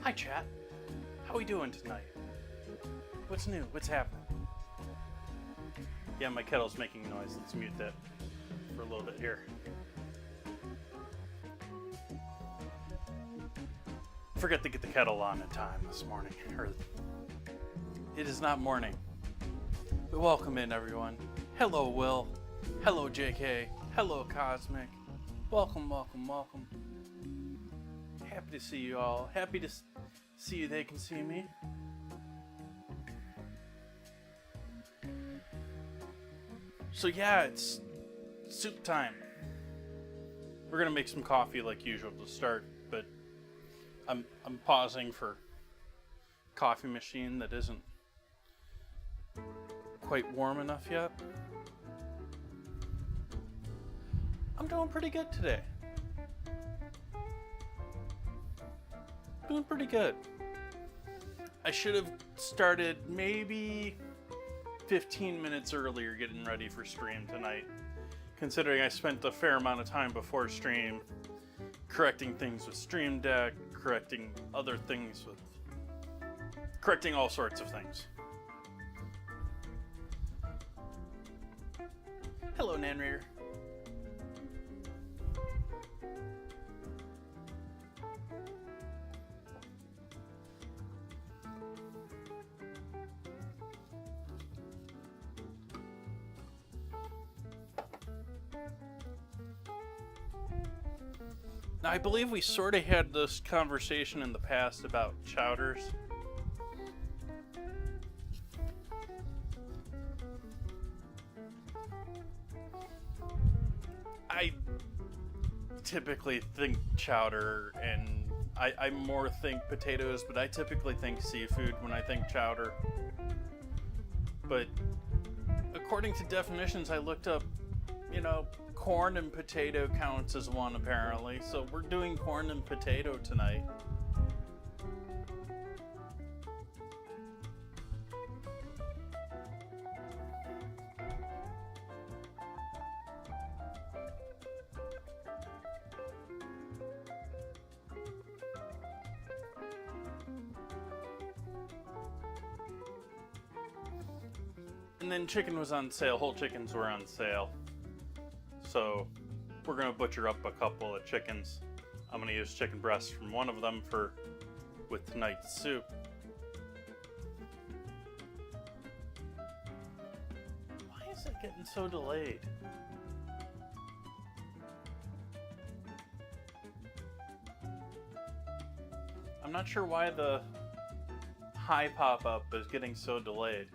Hi chat, how we doing tonight? What's new? What's happening? Yeah, my kettle's making noise. Let's mute that for a little bit here. Forgot to get the kettle on in time this morning. It is not morning. But welcome in everyone. Hello Will. Hello JK. Hello Cosmic. Welcome, welcome, welcome. Happy to see you all. Happy to see you. They can see me. So yeah, it's soup time. We're gonna make some coffee like usual to start, but I'm pausing for coffee machine that isn't quite warm enough yet. I'm doing pretty good today. Doing pretty good. I should have started maybe 15 minutes earlier getting ready for stream tonight, considering I spent a fair amount of time before stream correcting things with Stream Deck, correcting other things with... correcting all sorts of things. Hello, Nanreader. Now, I believe we sort of had this conversation in the past about chowders. I typically think chowder, and I more think potatoes, but I typically think seafood when I think chowder. But according to definitions I looked up, you know, corn and potato counts as one apparently, so we're doing corn and potato tonight. And then chicken was on sale, whole chickens were on sale. So we're gonna butcher up a couple of chickens. I'm gonna use chicken breasts from one of them with tonight's soup. Why is it getting so delayed? I'm not sure why the hi pop-up is getting so delayed.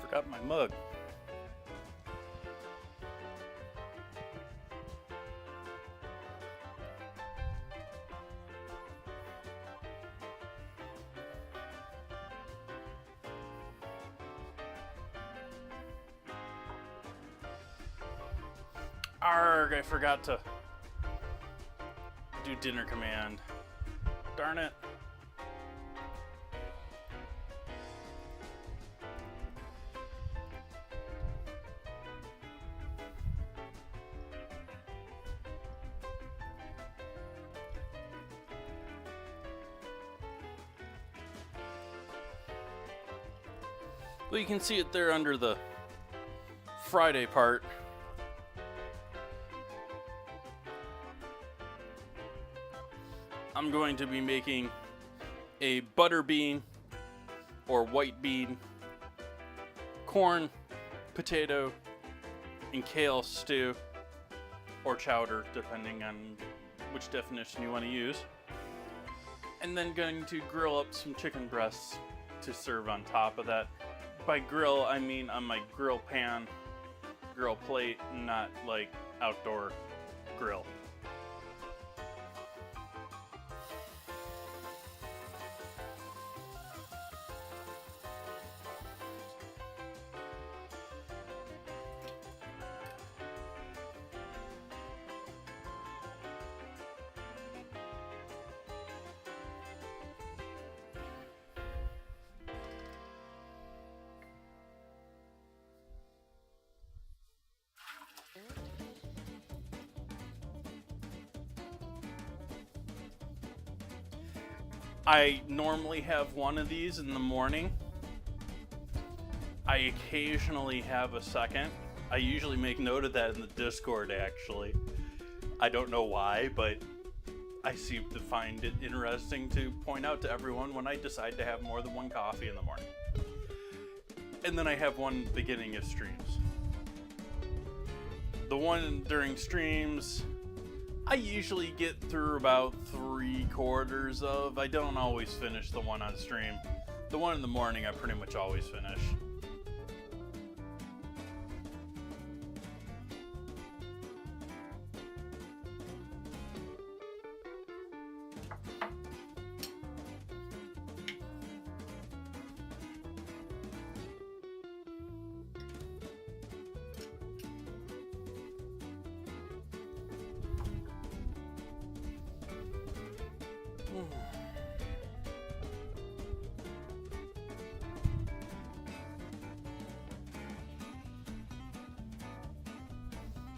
Forgot my mug. Arrgh, I forgot to do dinner command. Darn it. Well, you can see it there under the Friday part. I'm going to be making a butter bean or white bean, corn, potato, and kale stew, or chowder, depending on which definition you want to use. And then going to grill up some chicken breasts to serve on top of that. By grill, I mean on my grill pan, grill plate, not like outdoor grill. I normally have one of these in the morning. I occasionally have a second. I usually make note of that in the Discord, actually. I don't know why, but I seem to find it interesting to point out to everyone when I decide to have more than one coffee in the morning. And then I have one at the beginning of streams. The one during streams, I usually get through about 3/4 of. I don't always finish the one on stream. The one in the morning I pretty much always finish.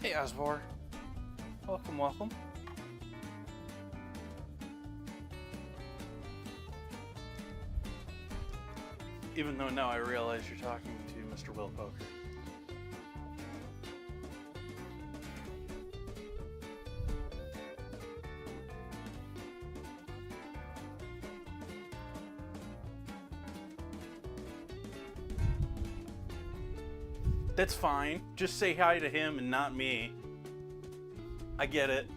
Hey Osvor, welcome. Even though now I realize you're talking to Mr. Will Poker. That's fine. Just say hi to him and not me. I get it.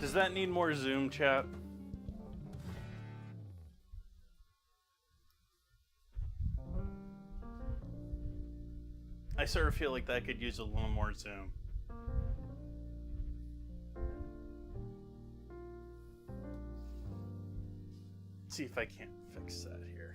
Does that need more Zoom chat? I sort of feel like that could use a little more Zoom. Let's see if I can't fix that here.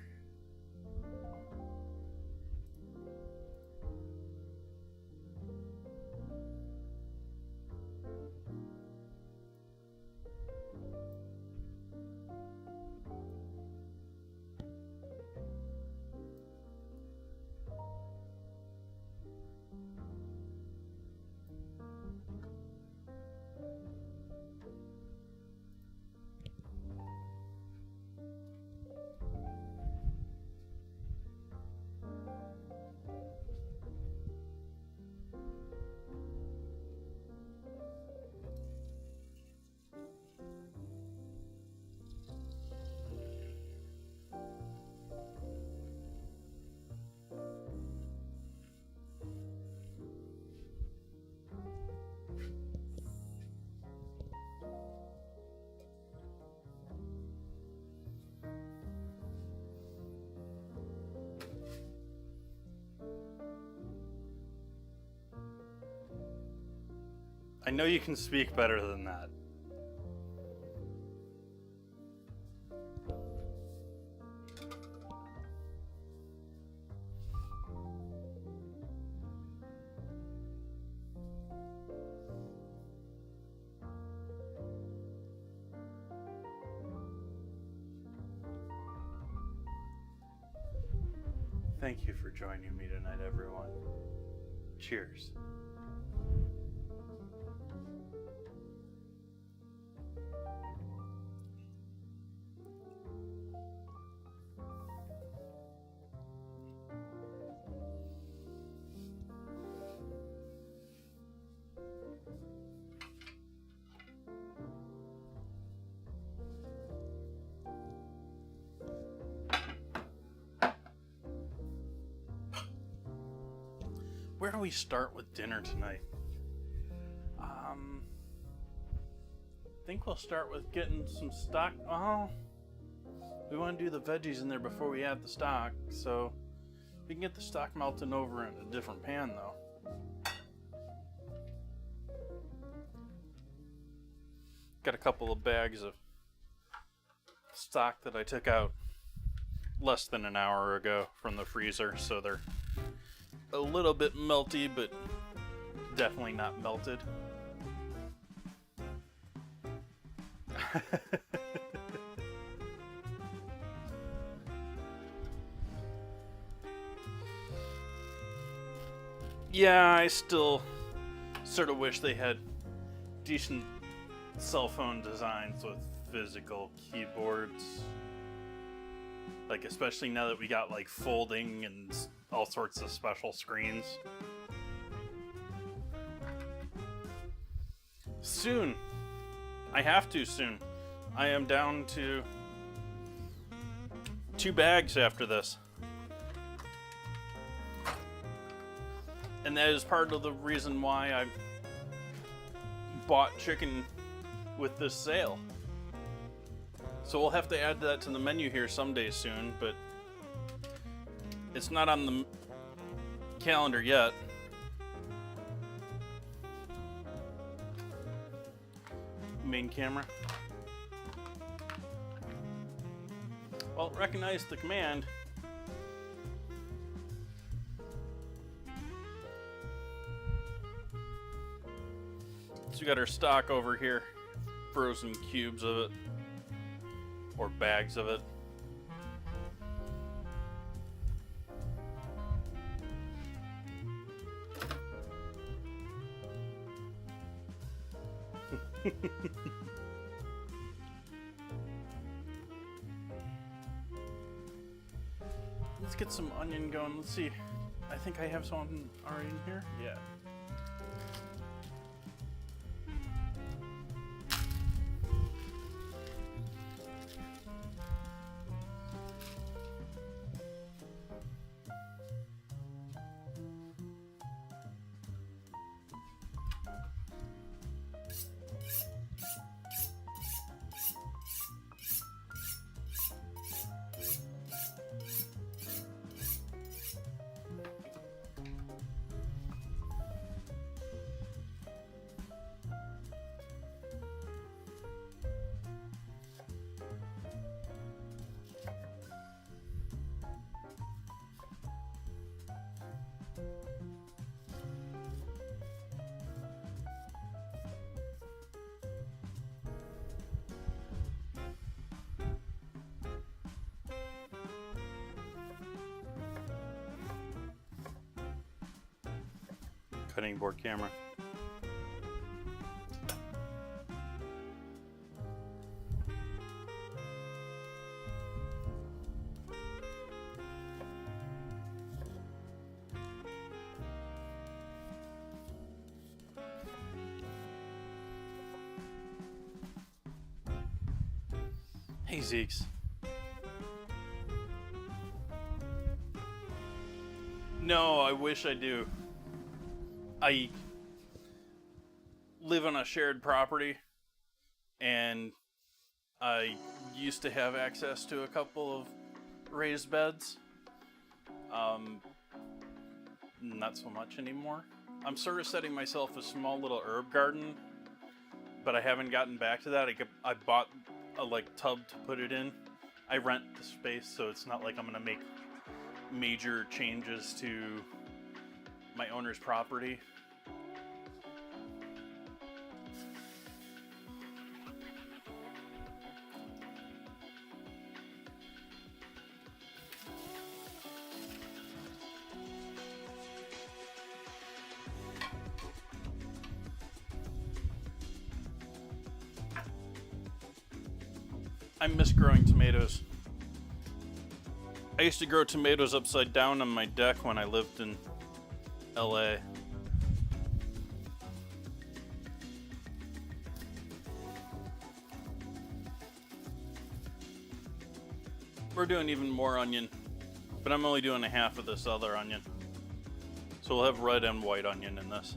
I know you can speak better than that. Thank you for joining me tonight, everyone. Cheers. Where do we start with dinner tonight? I think we'll start with getting some stock. Oh, we want to do the veggies in there before we add the stock, so we can get the stock melting over in a different pan, though. Got a couple of bags of stock that I took out less than an hour ago from the freezer, so they're a little bit melty, but definitely not melted. Yeah, I still sort of wish they had decent cell phone designs with physical keyboards. Like, especially now that we got like folding and all sorts of special screens. Soon. I have to soon. I am down to 2 bags after this. And that is part of the reason why I bought chicken with this sale. So we'll have to add that to the menu here someday soon, but it's not on the calendar yet. Main camera. Well, recognize the command. So we got our stock over here, frozen cubes of it, or bags of it. Let's get some onion going. Let's see. I think I have some already in here. Yeah. Cutting board camera. Hey, Zeeks. No, I wish I do. I live on a shared property, and I used to have access to a couple of raised beds. Not so much anymore. I'm sort of setting myself a small little herb garden, but I haven't gotten back to that. I bought a tub to put it in. I rent the space, so it's not like I'm gonna make major changes to my owner's property. I miss growing tomatoes. I used to grow tomatoes upside down on my deck when I lived in LA. We're doing even more onion, but I'm only doing a half of this other onion. So we'll have red and white onion in this.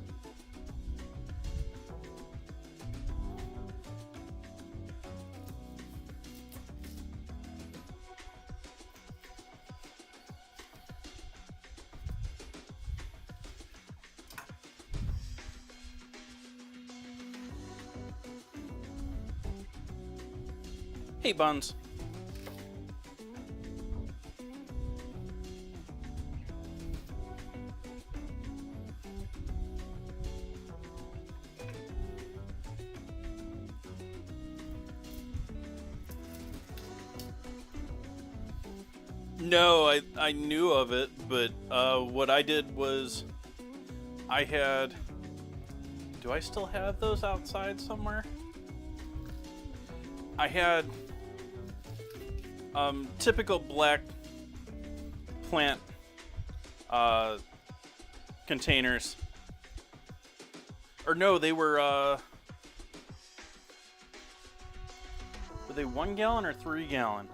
Hey, Buns. No, I knew of it, but what I did was I had... Do I still have those outside somewhere? I had typical black plant containers. Or no, they were they 1 gallon or 3 gallon?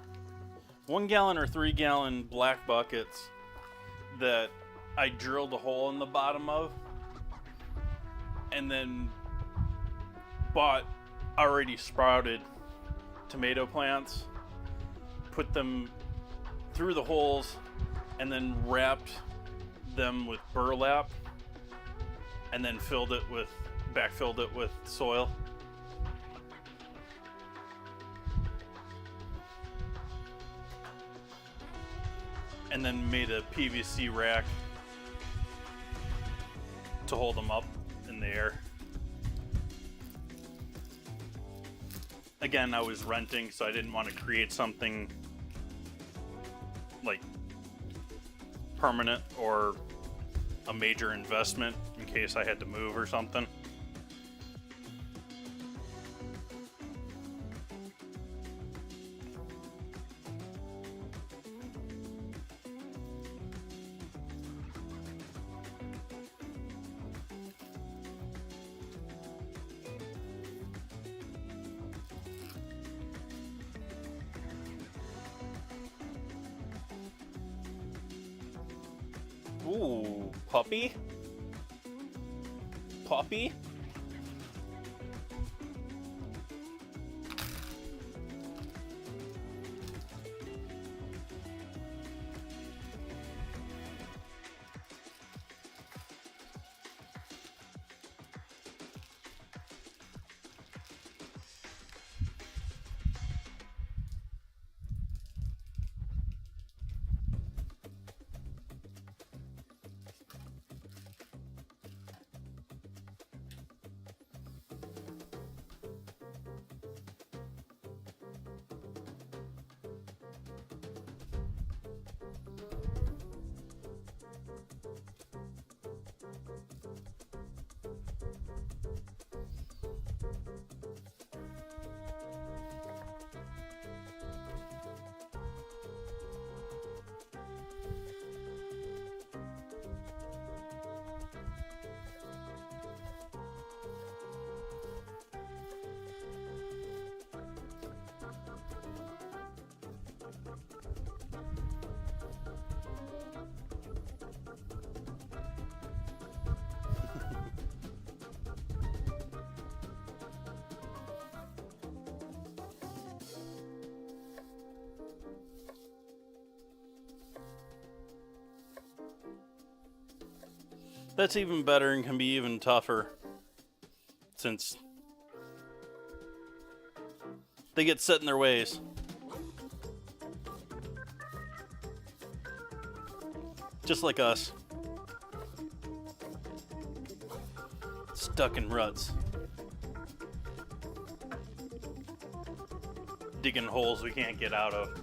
1 gallon or 3 gallon black buckets that I drilled a hole in the bottom of and then bought already sprouted tomato plants, put them through the holes, and then wrapped them with burlap, and then backfilled it with soil. And then made a PVC rack to hold them up in the air. Again, I was renting, so I didn't want to create something like permanent or a major investment in case I had to move or something. Ooh, puppy? Puppy? That's even better and can be even tougher, since they get set in their ways. Just like us. Stuck in ruts. Digging holes we can't get out of.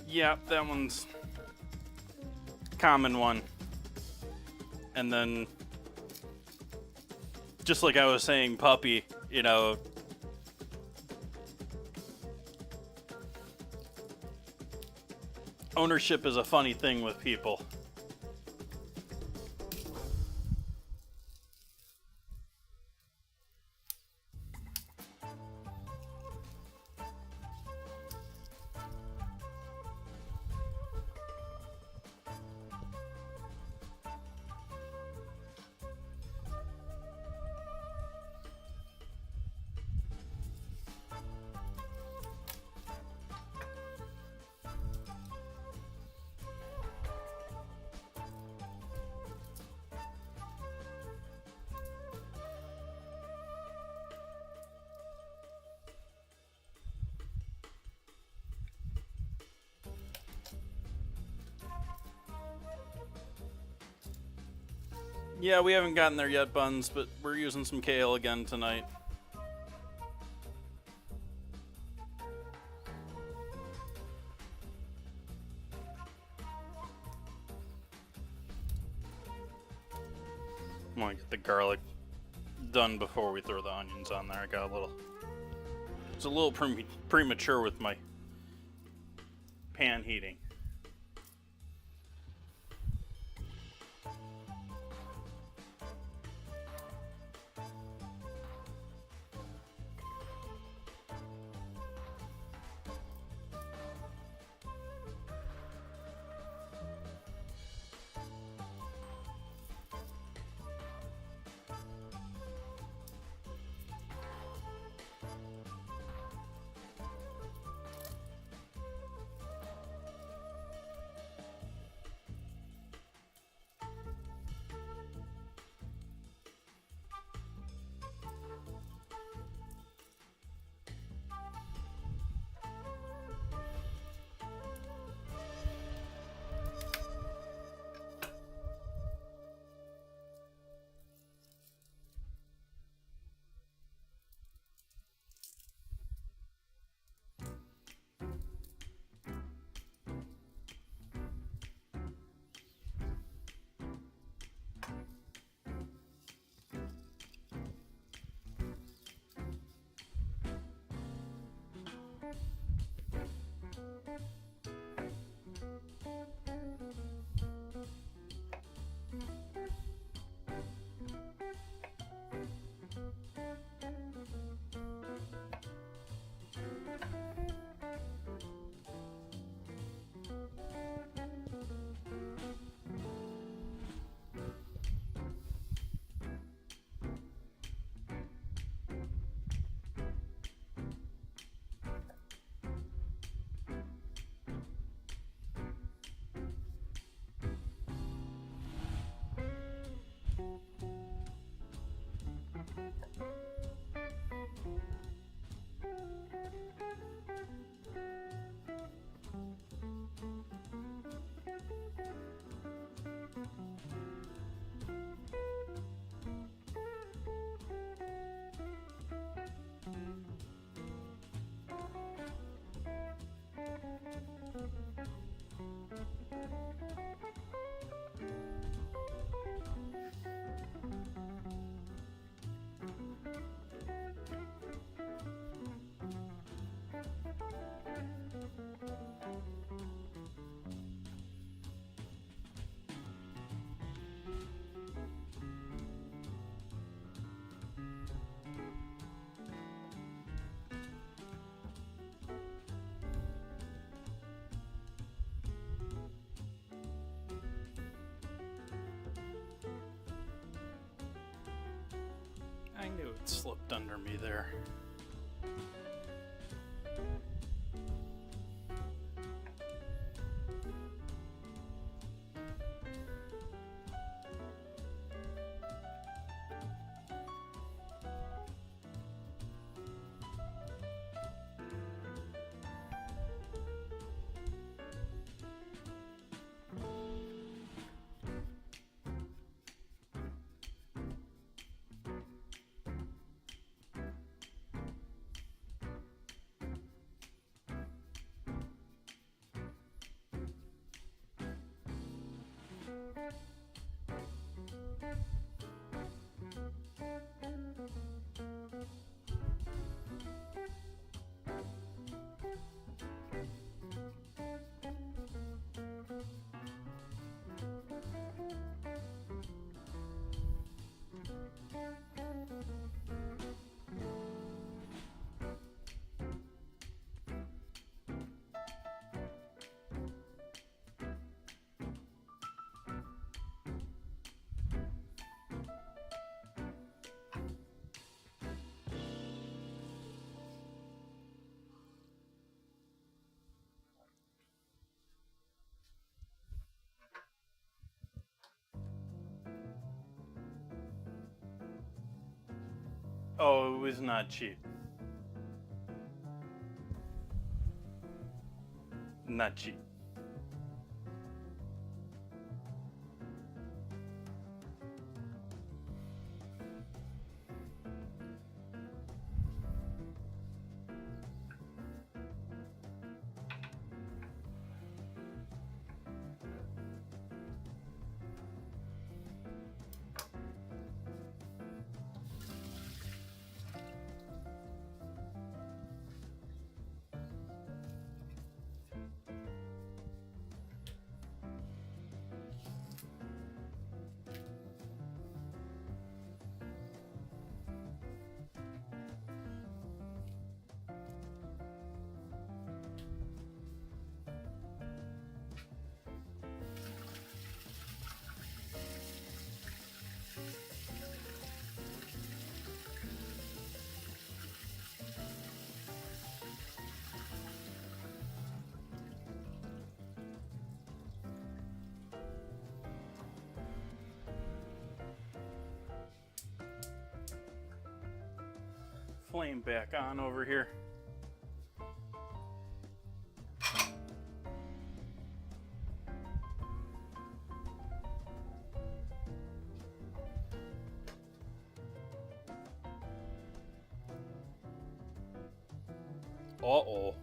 Yeah, that one's a common one. And then, just like I was saying, puppy, you know, ownership is a funny thing with people. Yeah, we haven't gotten there yet, Buns, but we're using some kale again tonight. I'm gonna get the garlic done before we throw the onions on there. I got a little... It's a little premature with my pan heating. It slipped under me there. Oh, it was not cheap. Not cheap. Flame back on over here. Uh-oh.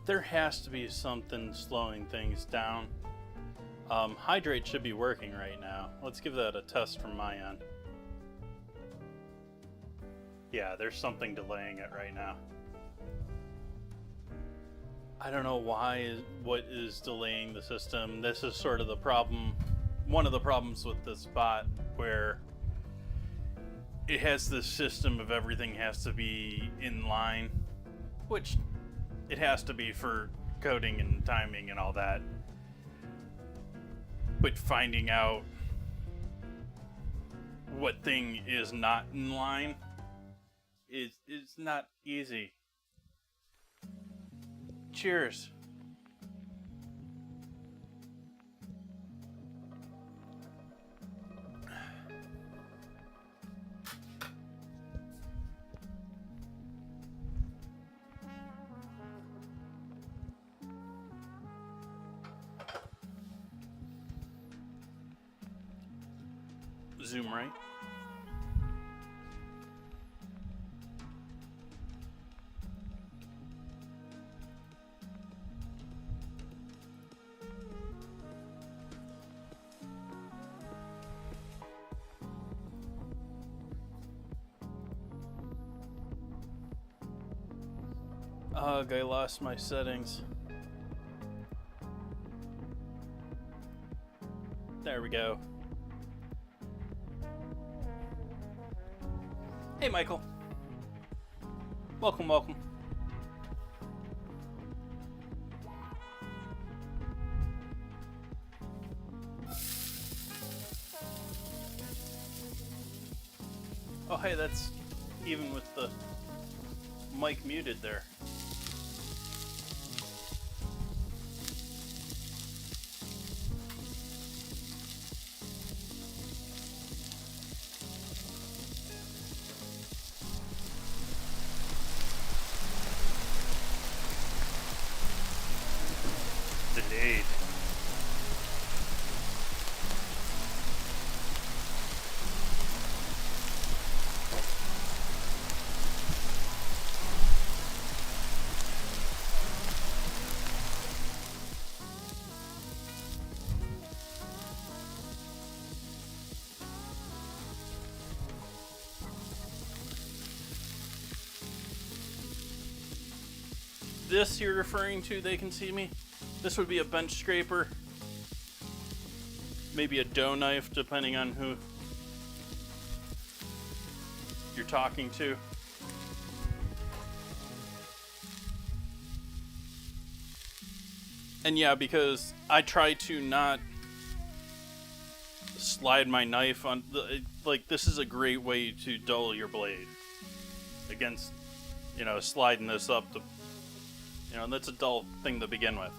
There has to be something slowing things down. Hydrate should be working right now. Let's give that a test from my end. Yeah, there's something delaying it right now. I don't know what is delaying the system. This is sort of the problem, one of the problems with this bot, where it has this system of everything has to be in line, which it has to be for coding and timing and all that. But finding out what thing is not in line is not easy. Cheers. Zoom right. Ugh, I lost my settings. There we go. Hey, Michael. Welcome, welcome. Oh, hey, that's even with the mic muted there. Delayed. This you're referring to, they can see me? This would be a bench scraper. Maybe a dough knife, depending on who you're talking to. And yeah, because I try to not slide my knife on the, like, this is a great way to dull your blade against, you know, sliding this up the, you know, that's a dull thing to begin with.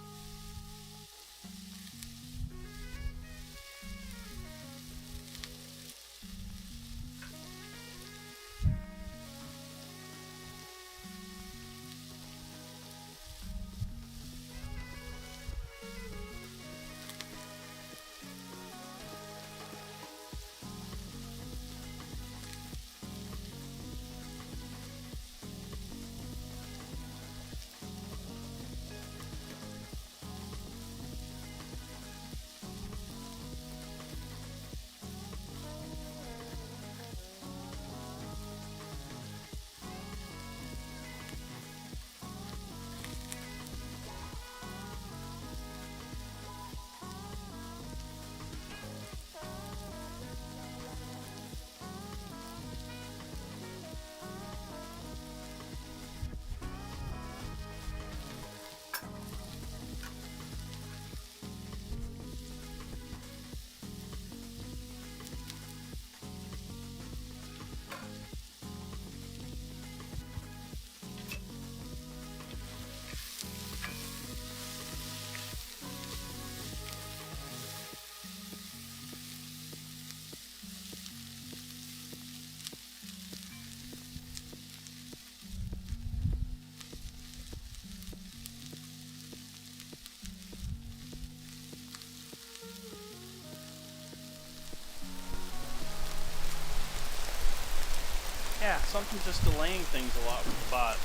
Yeah, something's just delaying things a lot with the bot.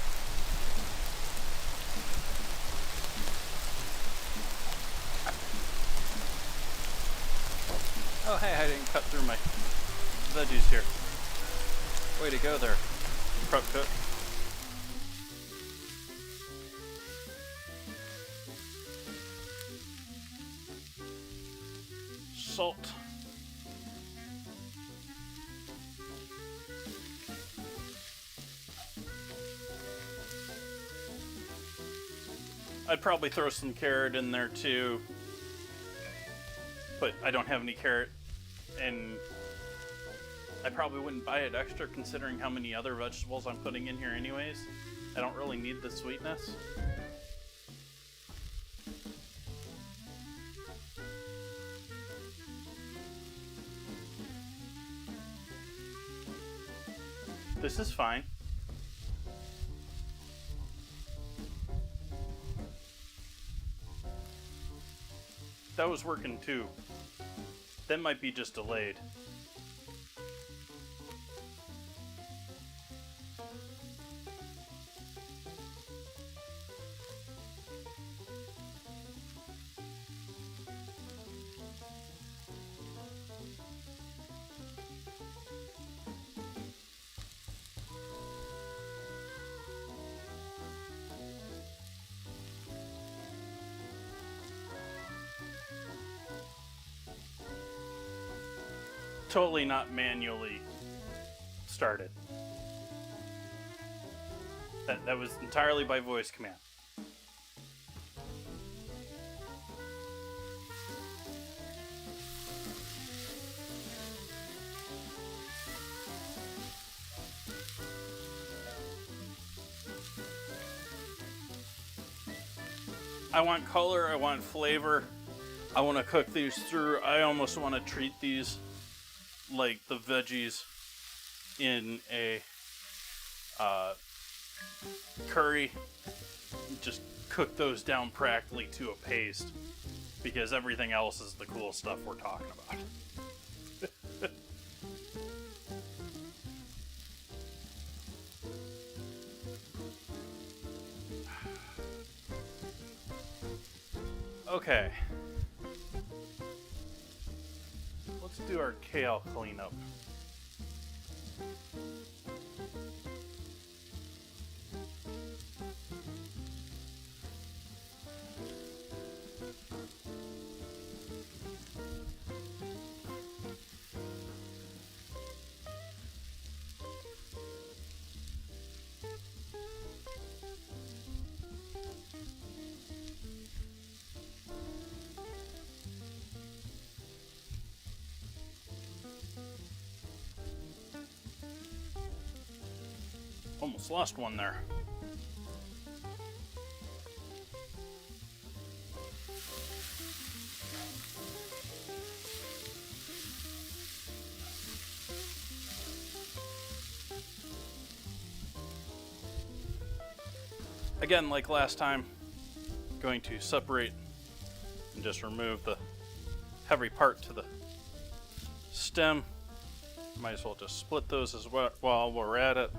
Oh hey, I didn't cut through my veggies here. Way to go there, prep cook. Salt. I'd probably throw some carrot in there too, but I don't have any carrot, and I probably wouldn't buy it extra considering how many other vegetables I'm putting in here anyways. I don't really need the sweetness. This is fine. That was working too. That might be just delayed. totally not manually started. That was entirely by voice command. I want color, I want flavor. I want to cook these through. I almost want to treat these like the veggies in a curry. Just cook those down practically to a paste, because everything else is the cool stuff we're talking about. Okay. Let's do our kale cleanup. Almost lost one there. Again, like last time, going to separate and just remove the heavy part to the stem. Might as well just split those as well while we're at it.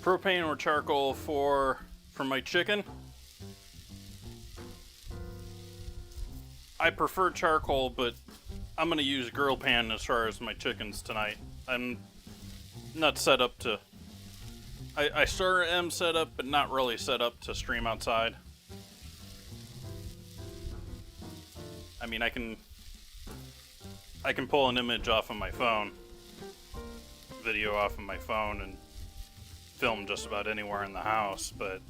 Propane or charcoal for my chicken. I prefer charcoal, but I'm gonna use grill pan as far as my chickens tonight. I'm not set up to. I sort of am set up, but not really set up to stream outside. I mean, I can pull an image off of my phone, video off of my phone, and film just about anywhere in the house, but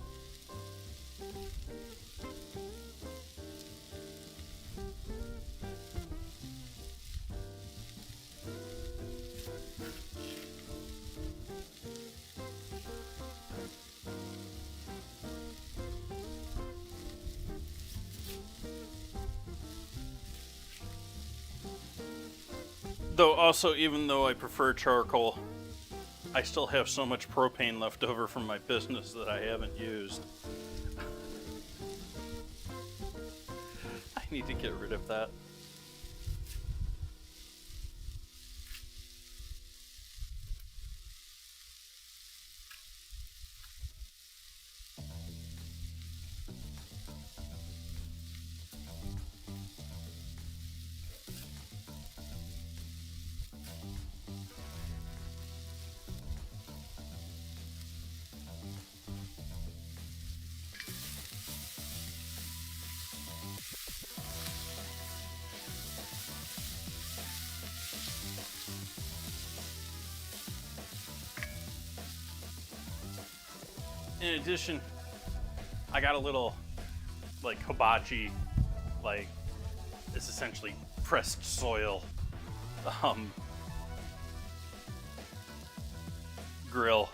though also, even though I prefer charcoal, I still have so much propane left over from my business that I haven't used. I need to get rid of that. In addition, I got a little like hibachi, like it's essentially pressed soil grill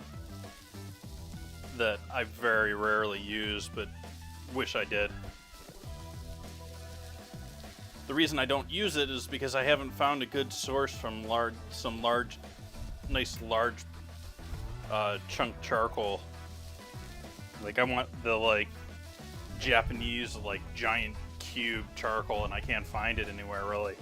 that I very rarely use, but wish I did. The reason I don't use it is because I haven't found a good source from some nice large chunk charcoal. Like I want the like Japanese like giant cube charcoal, and I can't find it anywhere really.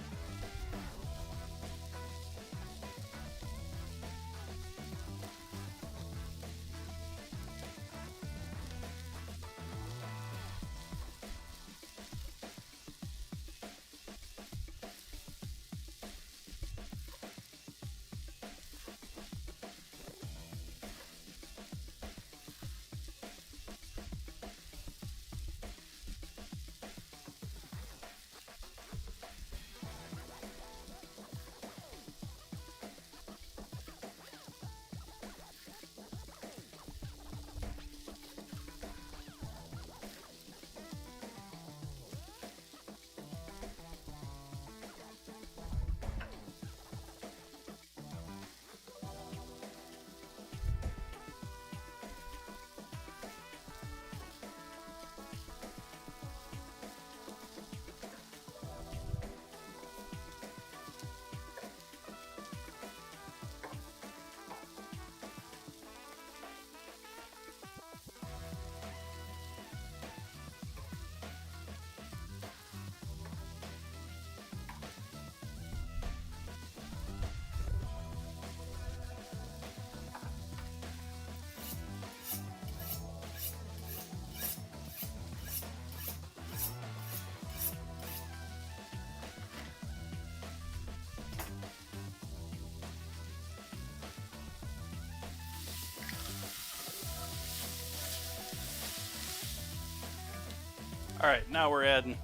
All right, now we're adding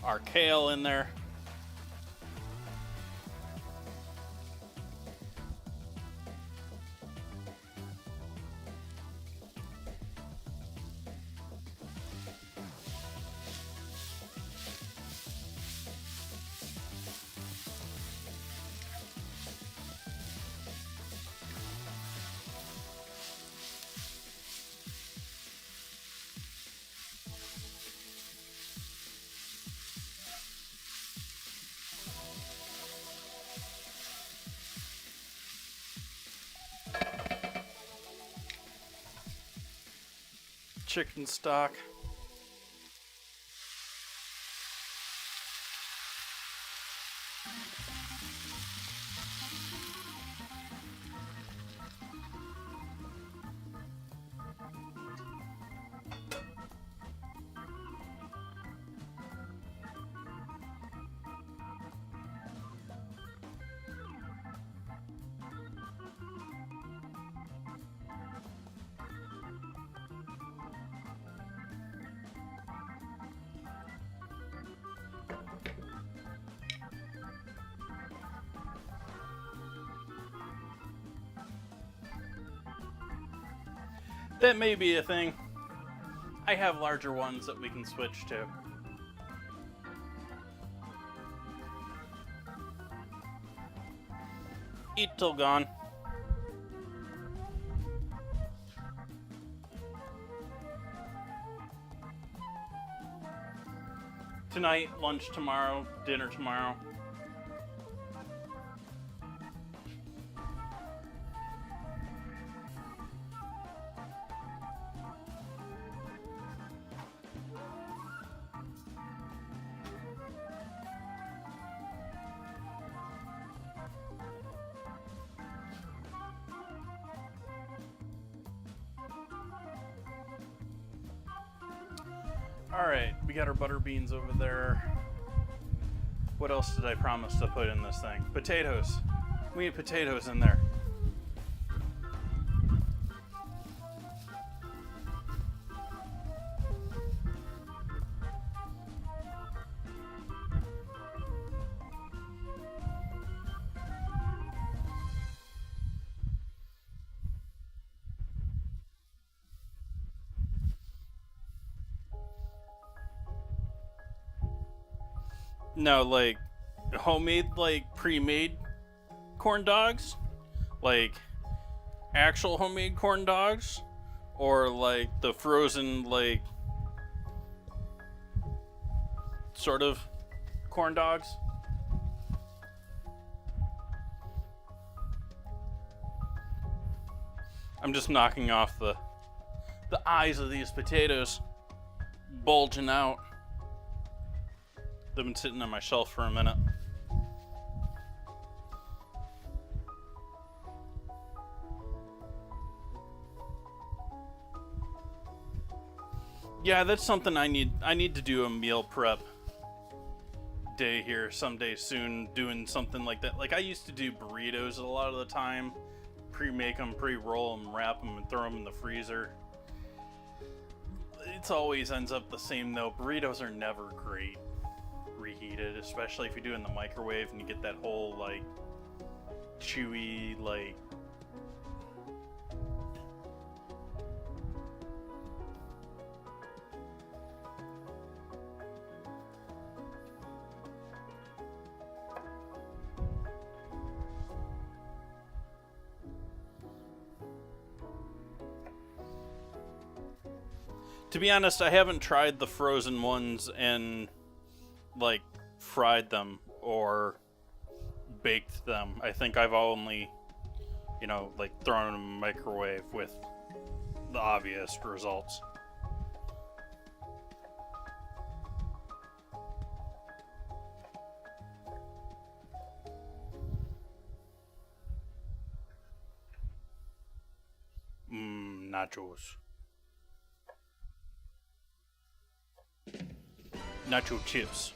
our kale in there. Chicken stock. That may be a thing. I have larger ones that we can switch to. Eat till gone. Tonight, lunch tomorrow, dinner tomorrow. Alright, we got our butter beans over there. What else did I promise to put in this thing? Potatoes. We need potatoes in there. No, like homemade, like pre-made corn dogs, like actual homemade corn dogs, or like the frozen, like sort of corn dogs. I'm just knocking off the eyes of these potatoes, bulging out. They've been sitting on my shelf for a minute. Yeah, that's something I need to do a meal prep day here someday soon, doing something like that. Like I used to do burritos a lot of the time, pre-make them, pre-roll them, wrap them, and throw them in the freezer. It always ends up the same though. Burritos are never great reheated, especially if you do it in the microwave and you get that whole like chewy, like to be honest, I haven't tried the frozen ones and like fried them or baked them. I think I've only, like thrown them in the microwave with the obvious results. Nachos. Nacho chips.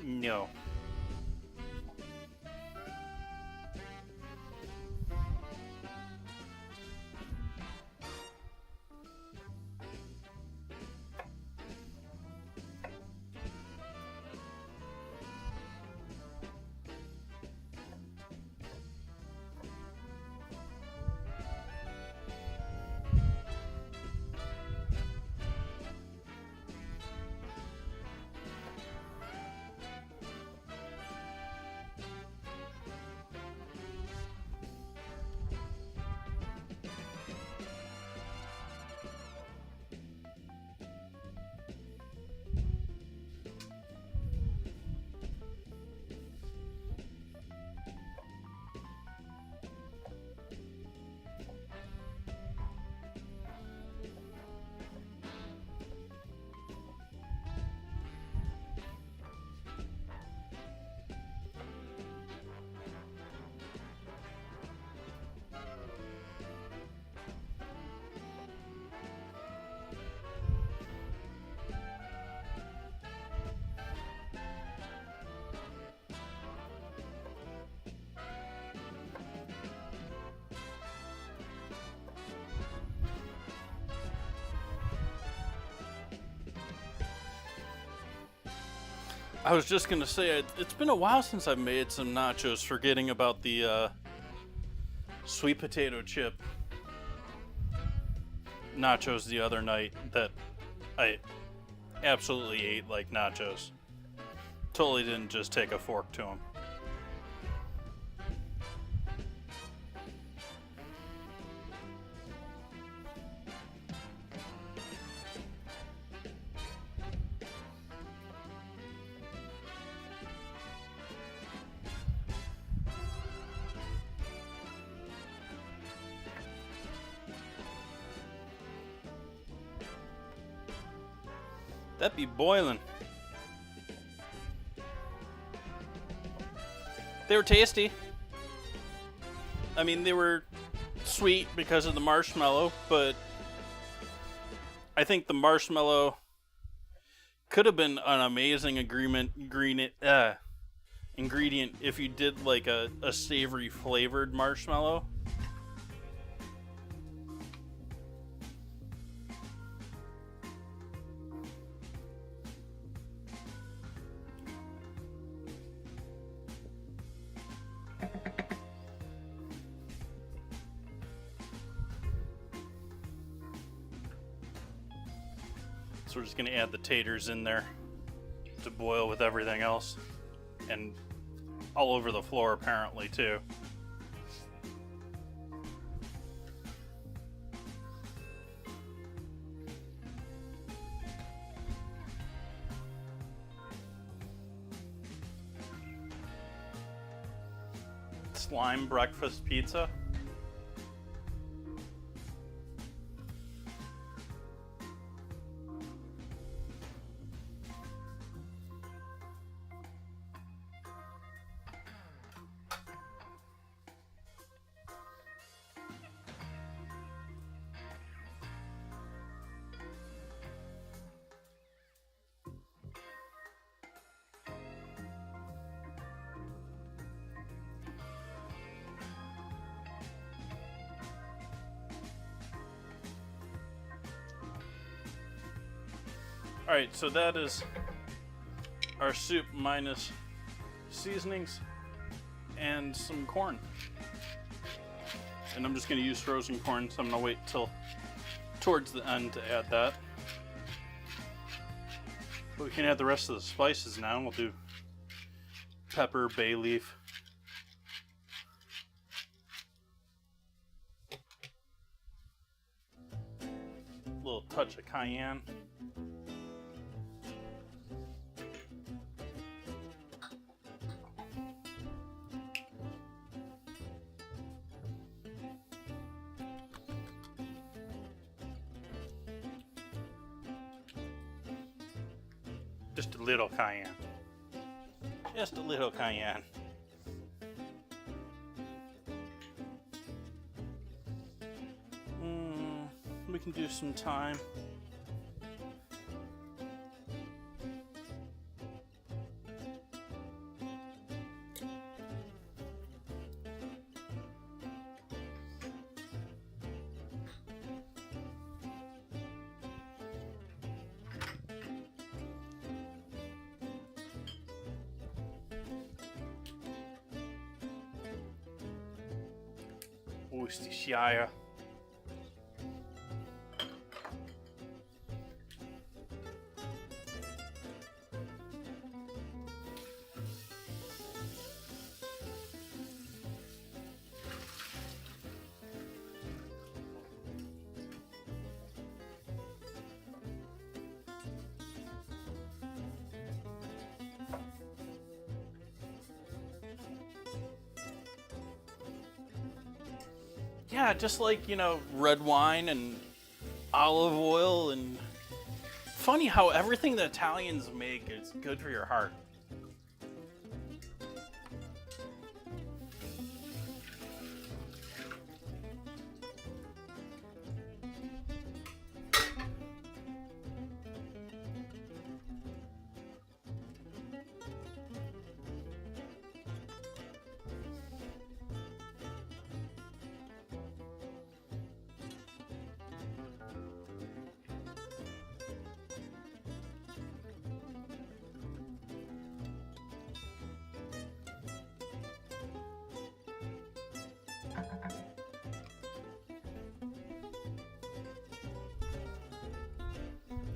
No. I was just gonna say, it's been a while since I've made some nachos, forgetting about the sweet potato chip nachos the other night that I absolutely ate like nachos. Totally didn't just take a fork to them. That'd be boiling. They were tasty. I mean, they were sweet because of the marshmallow, but I think the marshmallow could have been an amazing ingredient if you did like a savory flavored marshmallow. So we're just gonna add the taters in there to boil with everything else, and all over the floor apparently too. Slime breakfast pizza. Alright, so that is our soup minus seasonings and some corn. And I'm just going to use frozen corn, so I'm going to wait till towards the end to add that. But we can add the rest of the spices now. We'll do pepper, bay leaf. A little touch of cayenne. Just a little cayenne. Just a little cayenne. We can do some thyme. Worcestershire. Yeah, just like, you know, red wine and olive oil, and funny how everything the Italians make is good for your heart.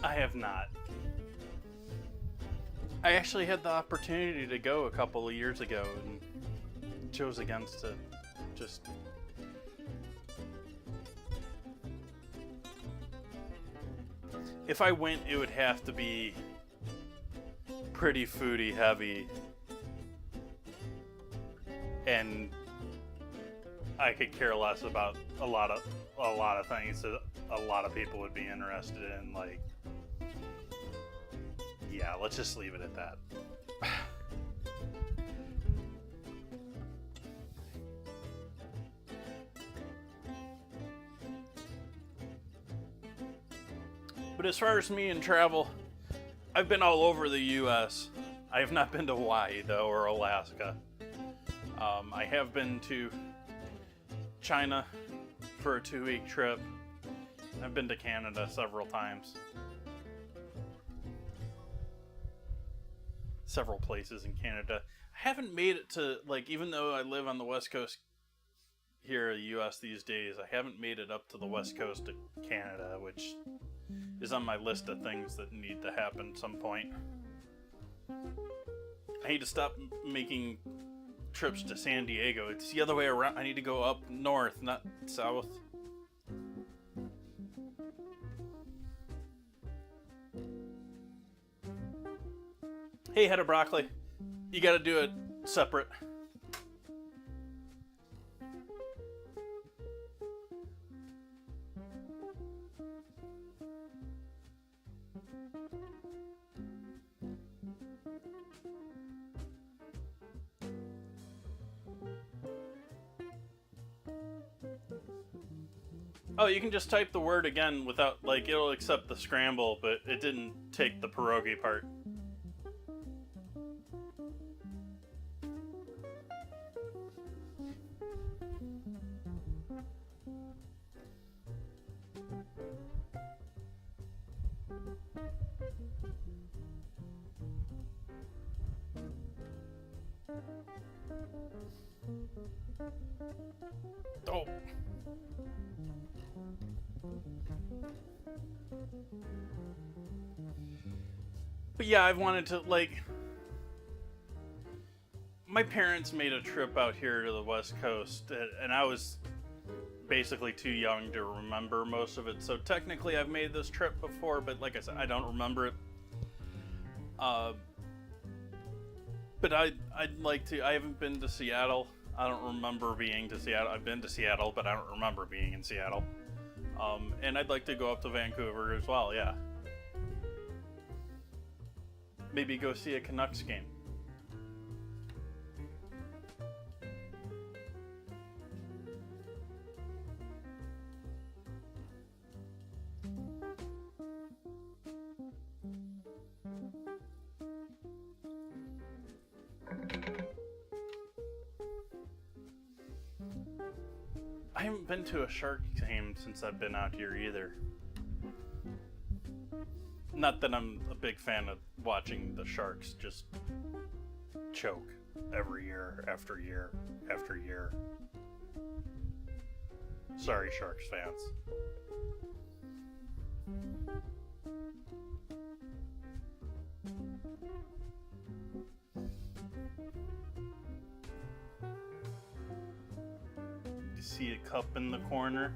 I have not. I actually had the opportunity to go a couple of years ago and chose against it. Just if I went, it would have to be pretty foodie heavy, and I could care less about a lot of things that a lot of people would be interested in. Like, yeah, let's just leave it at that. But as far as me and travel, I've been all over the U.S. I have not been to Hawaii, though, or Alaska. I have been to China for a 2-week trip. I've been to Canada several times. Several places in Canada. I haven't made it to, like, even though I live on the West Coast here in the U.S. these days. I haven't made it up to the west coast of Canada, which is on my list of things that need to happen at some point. I need to stop making trips to San Diego. It's the other way around. I need to go up north, not south. Hey, head of broccoli. You gotta do it separate. Oh, you can just type the word again without, like, it'll accept the scramble, but it didn't take the pierogi part. Oh. But yeah, I've wanted to, like... My parents made a trip out here to the West Coast, and I was basically too young to remember most of it. So technically I've made this trip before, but like I said, I don't remember it. But I'd like to... I haven't been to Seattle. I don't remember being to Seattle. I've been to Seattle, but I don't remember being in Seattle. And I'd like to go up to Vancouver as well, yeah. Maybe go see a Canucks game. I haven't been to a Shark game since I've been out here either. Not that I'm a big fan of watching the Sharks just choke every year after year after year. Sorry, Sharks fans. You see a cup in the corner?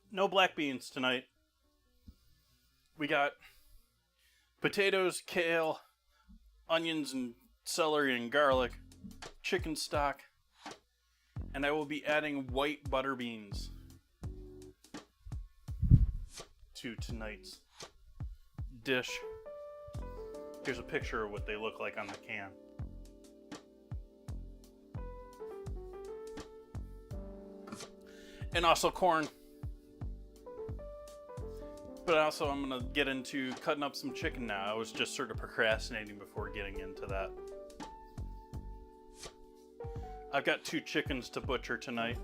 No black beans tonight. We got potatoes, kale, onions and celery and garlic, chicken stock, and I will be adding white butter beans to tonight's dish. Here's a picture of what they look like on the can. And also corn. But also I'm going to get into cutting up some chicken now. I was just sort of procrastinating before getting into that. I've got 2 chickens to butcher tonight.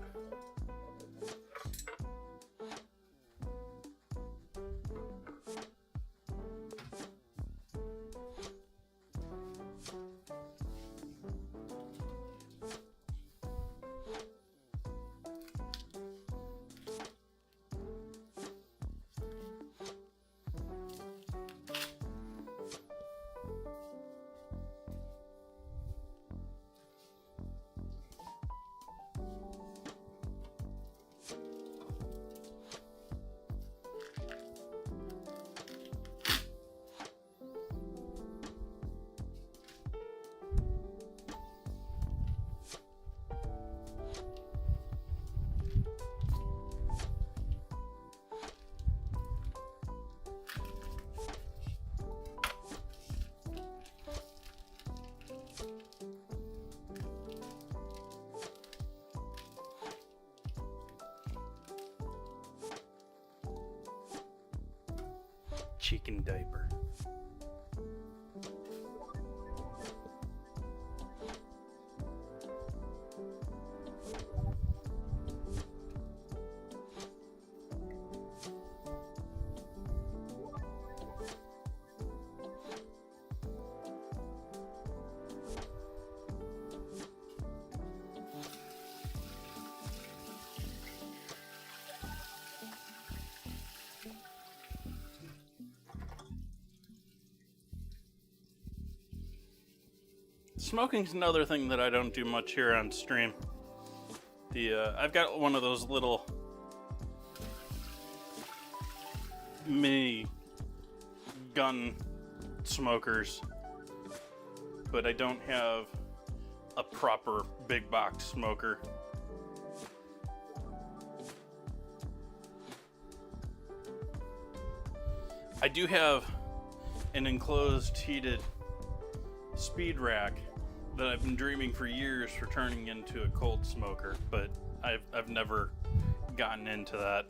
chicken diaper. Smoking's another thing that I don't do much here on stream. I've got one of those little mini gun smokers, but I don't have a proper big box smoker. I do have an enclosed heated speed rack that I've been dreaming for years for turning into a cold smoker, but I've never gotten into that.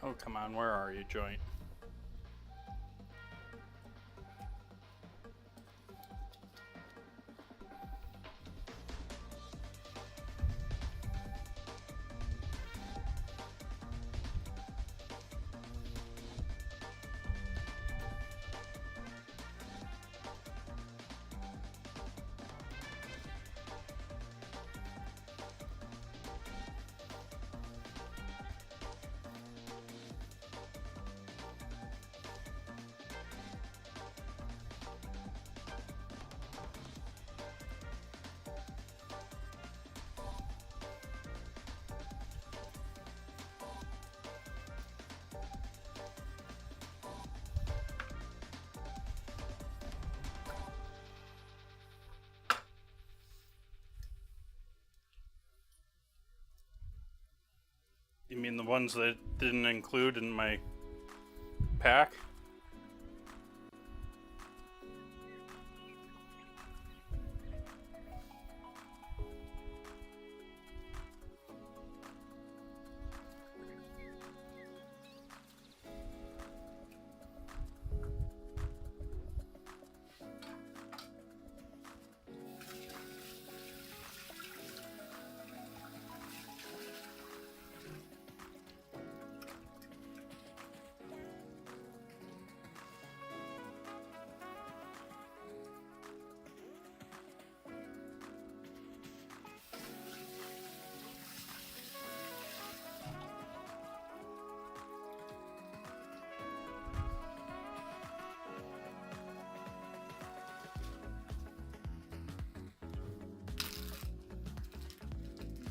Oh, come on, where are you, joint? You mean the ones that didn't include in my pack?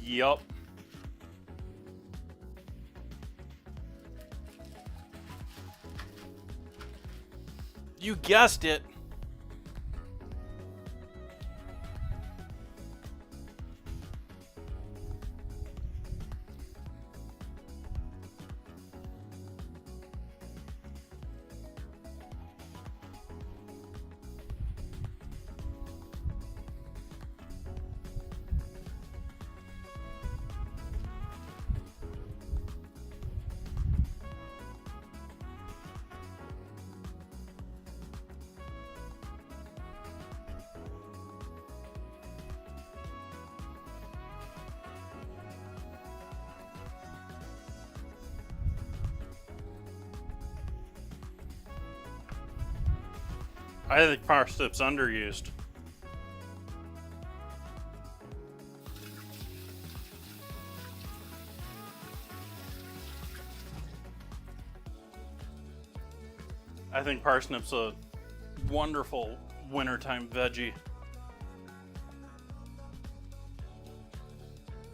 Yup. You guessed it. I think parsnip's underused. I think parsnip's a wonderful wintertime veggie.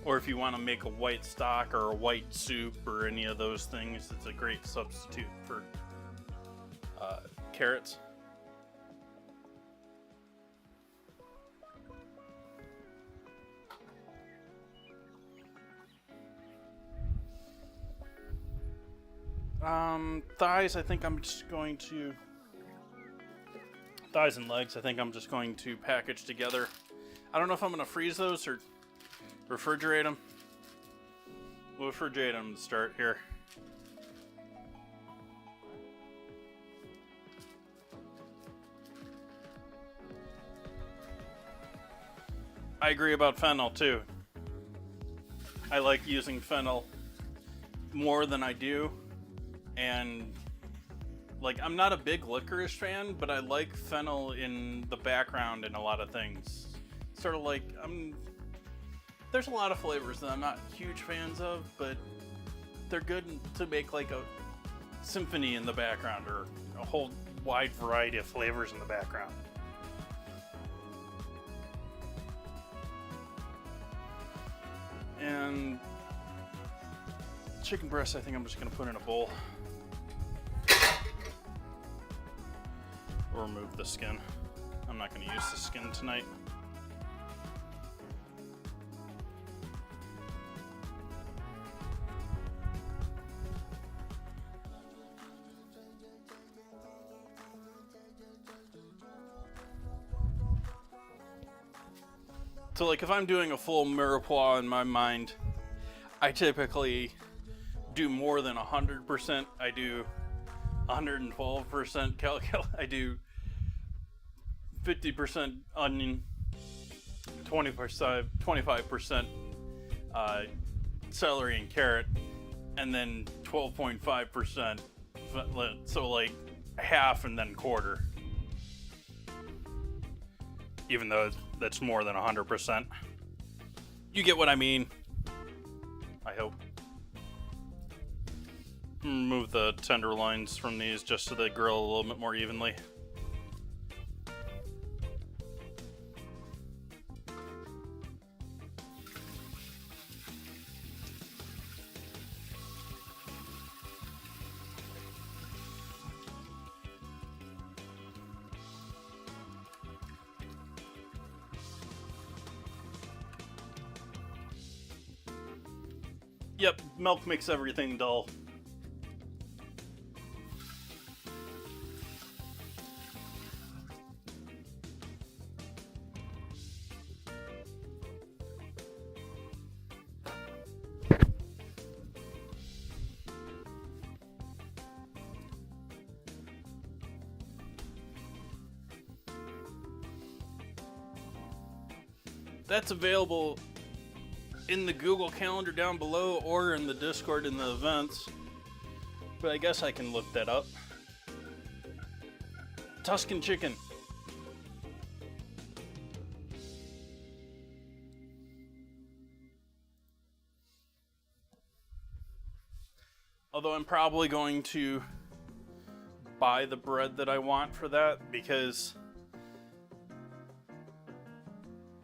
Or if you want to make a white stock or a white soup or any of those things, it's a great substitute for carrots. Thighs, I think I'm just going to... Thighs and legs, I think I'm just going to package together. I don't know if I'm going to freeze those or refrigerate them. We'll refrigerate them to start here. I agree about fennel too. I like using fennel more than I do. And like, I'm not a big licorice fan, but I like fennel in the background in a lot of things. Sort of like, there's a lot of flavors that I'm not huge fans of, but they're good to make like a symphony in the background or a whole wide variety of flavors in the background. And chicken breast, I think I'm just going to put in a bowl. Or remove the skin. I'm not going to use the skin tonight. So like if I'm doing a full mirepoix in my mind, I typically do more than 100%. I do 112% calcul. I do 50% onion, 25% celery and carrot, and then 12.5%. So like half and then quarter. Even though that's more than 100%. You get what I mean. I hope. Remove the tenderloins from these just so they grill a little bit more evenly. Yep, milk makes everything dull. That's available in the Google Calendar down below or in the Discord in the events. But I guess I can look that up. Tuscan chicken. Although I'm probably going to buy the bread that I want for that because,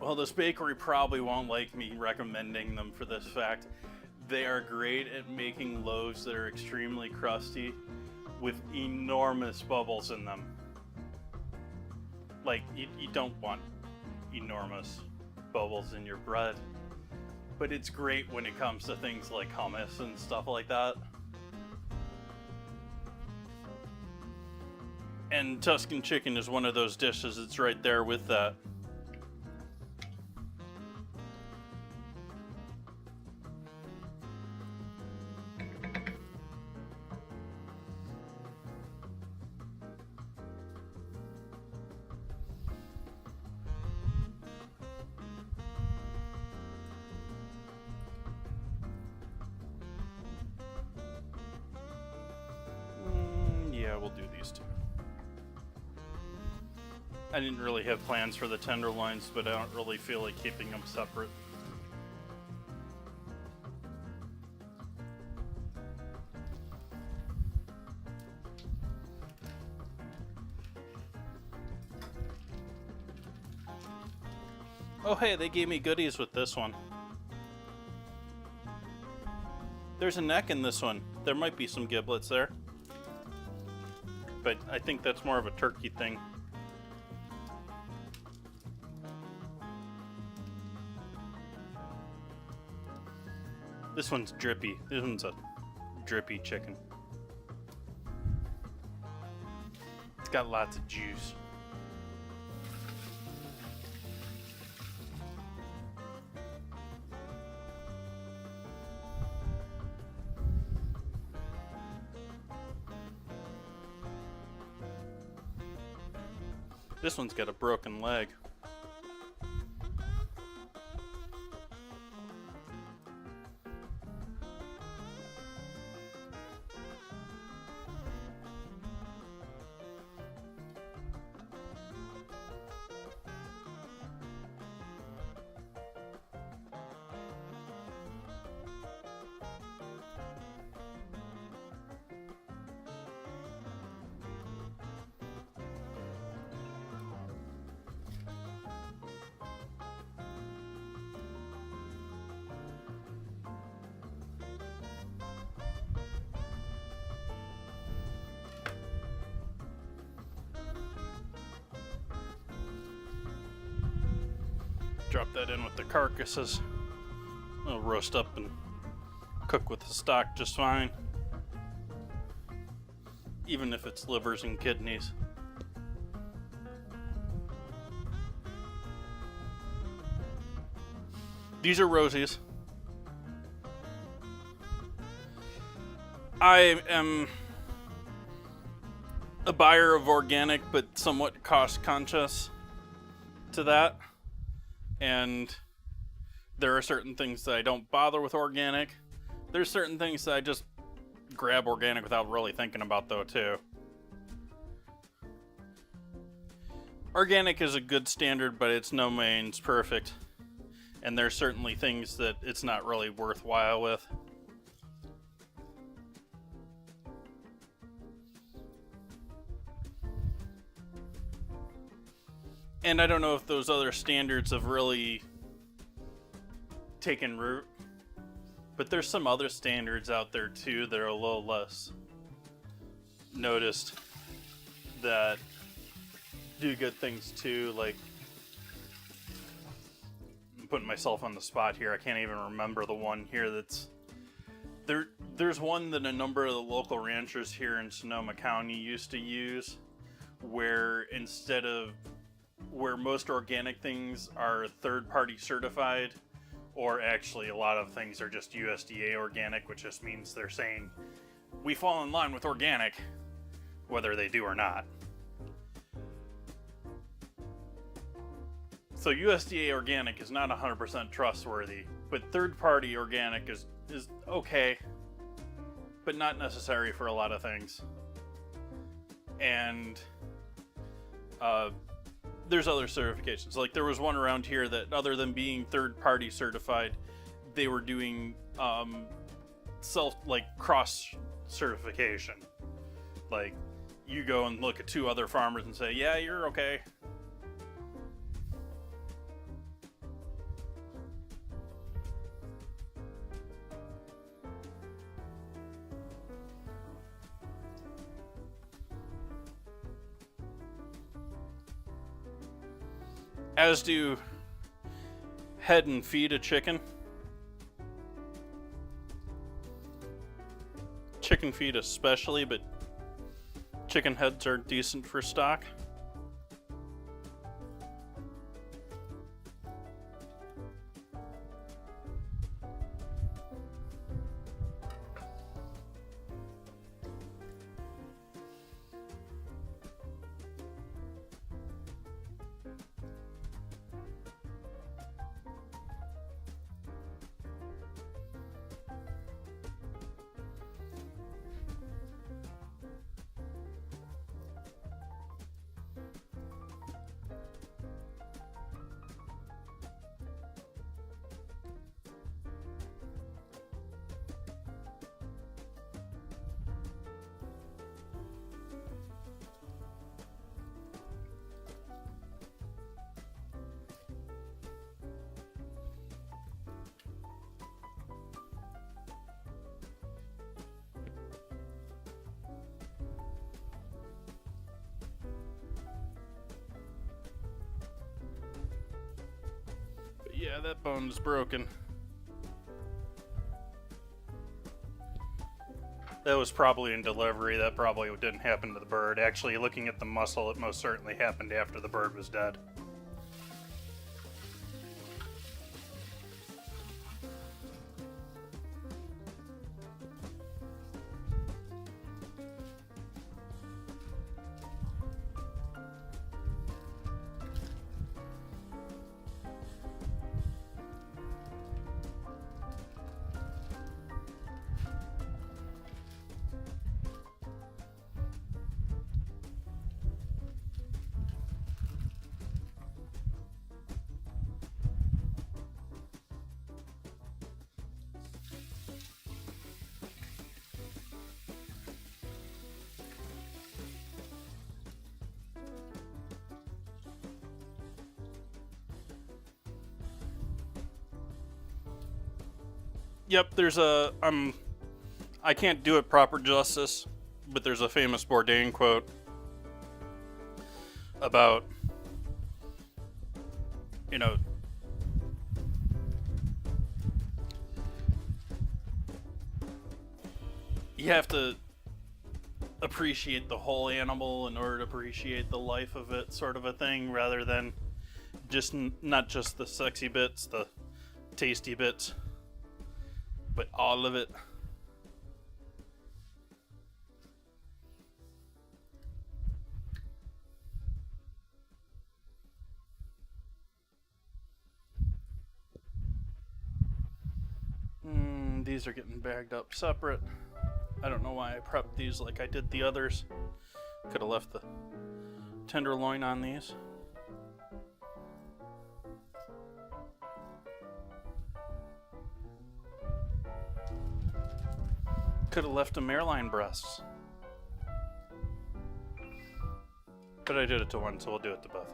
well, this bakery probably won't like me recommending them for this fact. They are great at making loaves that are extremely crusty with enormous bubbles in them. Like, you don't want enormous bubbles in your bread, but it's great when it comes to things like hummus and stuff like that. And Tuscan chicken is one of those dishes that's right there with that. Yeah, we'll do these two. I didn't really have plans for the tenderloins, but I don't really feel like keeping them separate. Oh hey, they gave me goodies with this one. There's a neck in this one. There might be some giblets there. But I think that's more of a turkey thing. This one's drippy. This one's a drippy chicken. It's got lots of juice. This one's got a broken leg. Drop that in with the carcasses. It'll roast up and cook with the stock just fine. Even if it's livers and kidneys. These are Rosie's. I am a buyer of organic, but somewhat cost conscious to that. And there are certain things that I don't bother with organic. There's certain things that I just grab organic without really thinking about, though, too. Organic is a good standard, but it's no means perfect. And there's certainly things that it's not really worthwhile with. And I don't know if those other standards have really taken root. But there's some other standards out there too that are a little less noticed that do good things too. Like, I'm putting myself on the spot here. I can't even remember the one here that's... There's one that a number of the local ranchers here in Sonoma County used to use, where instead of... where most organic things are third-party certified, or actually a lot of things are just USDA organic, which just means they're saying, we fall in line with organic, whether they do or not. So USDA organic is not 100% trustworthy, but third-party organic is okay, but not necessary for a lot of things. And there's other certifications. Like, there was one around here that, other than being third-party certified, they were doing cross certification. Like, you go and look at two other farmers and say, yeah, you're okay. As do head and feet of chicken. Chicken feet especially, but chicken heads are decent for stock. Yeah, that bone's broken. That was probably in delivery. That probably didn't happen to the bird. Actually, looking at the muscle, it most certainly happened after the bird was dead. Yep, there's a I can't do it proper justice, but there's a famous Bourdain quote about, you know, you have to appreciate the whole animal in order to appreciate the life of it, sort of a thing, rather than just not just the sexy bits, the tasty bits, but all of it. These are getting bagged up separate. I don't know why I prepped these like I did the others. Could have left the tenderloin on these. Could have left them airline breasts. But I did it to one, so we'll do it to both.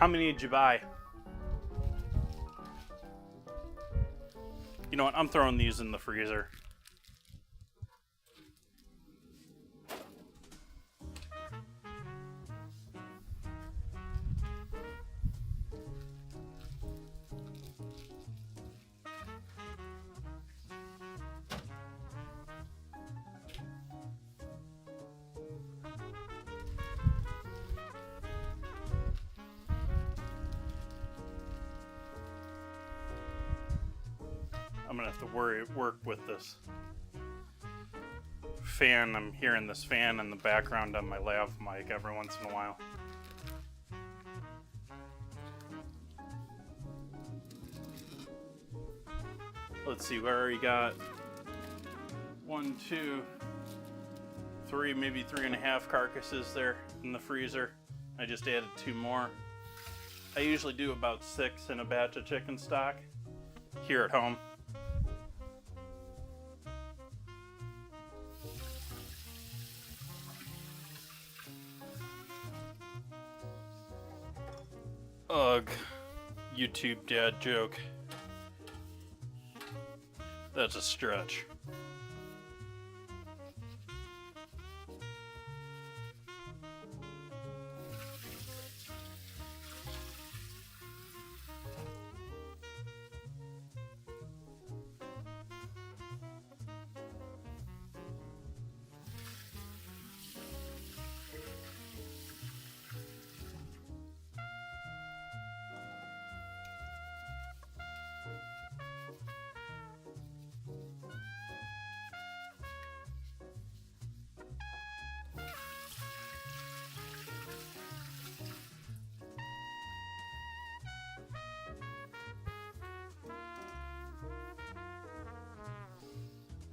How many did you buy? You know what? I'm throwing these in the freezer. I'm gonna have to work with this fan. I'm hearing this fan in the background on my lav mic every once in a while. let's see, we already got 1, 2, 3, maybe 3.5 carcasses there in the freezer. I just added 2 more. I usually do about 6 in a batch of chicken stock here at home. Ugh, YouTube dad joke. That's a stretch.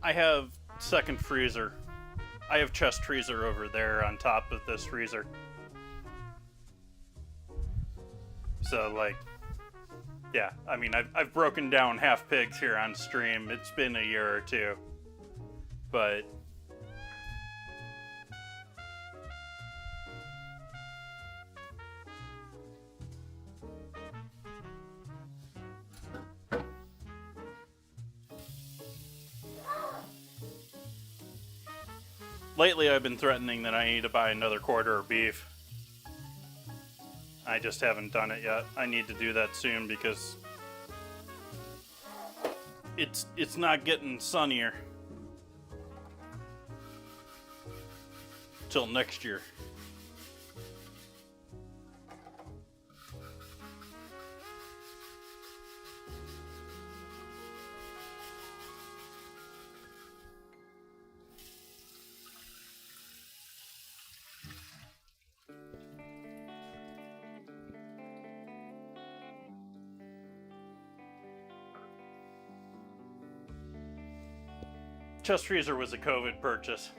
I have second freezer. I have chest freezer over there on top of this freezer. So like, yeah, I mean, I've broken down half pigs here on stream. It's been a year or two, but lately I've been threatening that I need to buy another quarter of beef. I just haven't done it yet. I need to do that soon because it's not getting sunnier till next year. Chest freezer was a COVID purchase.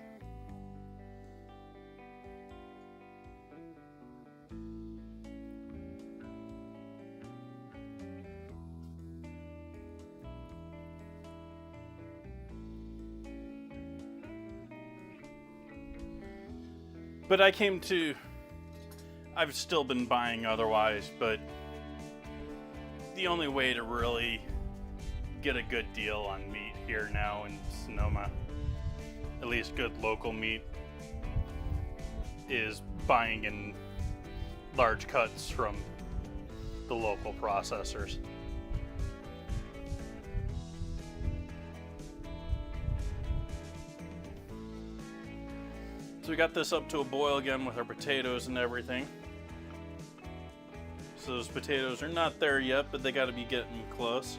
But I've still been buying otherwise, but the only way to really get a good deal on meat here now in Sonoma, at least good local meat, is buying in large cuts from the local processors. So we got this up to a boil again with our potatoes and everything. So those potatoes are not there yet, but they got to be getting close.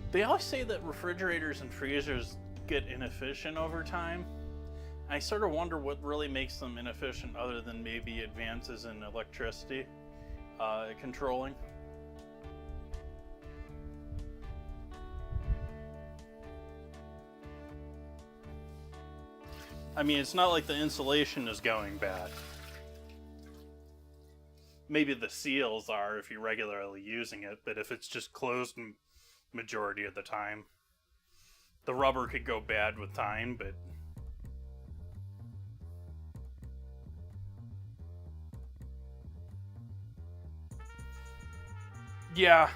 They always say that refrigerators and freezers get inefficient over time. I sort of wonder what really makes them inefficient other than maybe advances in electricity controlling. I mean, it's not like the insulation is going bad. Maybe the seals are if you're regularly using it, but if it's just closed majority of the time, the rubber could go bad with time, but yeah.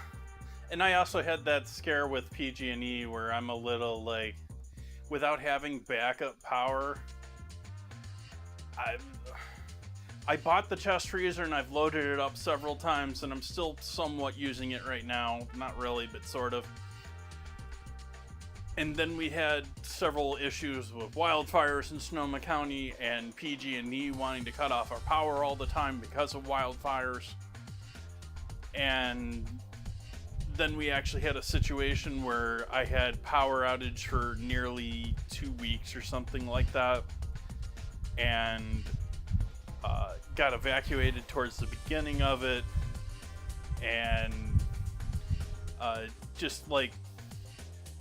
And I also had that scare with PG&E where I'm a little like, without having backup power, I bought the chest freezer and I've loaded it up several times and I'm still somewhat using it right now. Not really, but sort of. And then we had several issues with wildfires in Sonoma County and PG&E wanting to cut off our power all the time because of wildfires. And then we actually had a situation where I had power outage for nearly 2 weeks or something like that, and got evacuated towards the beginning of it, and just like,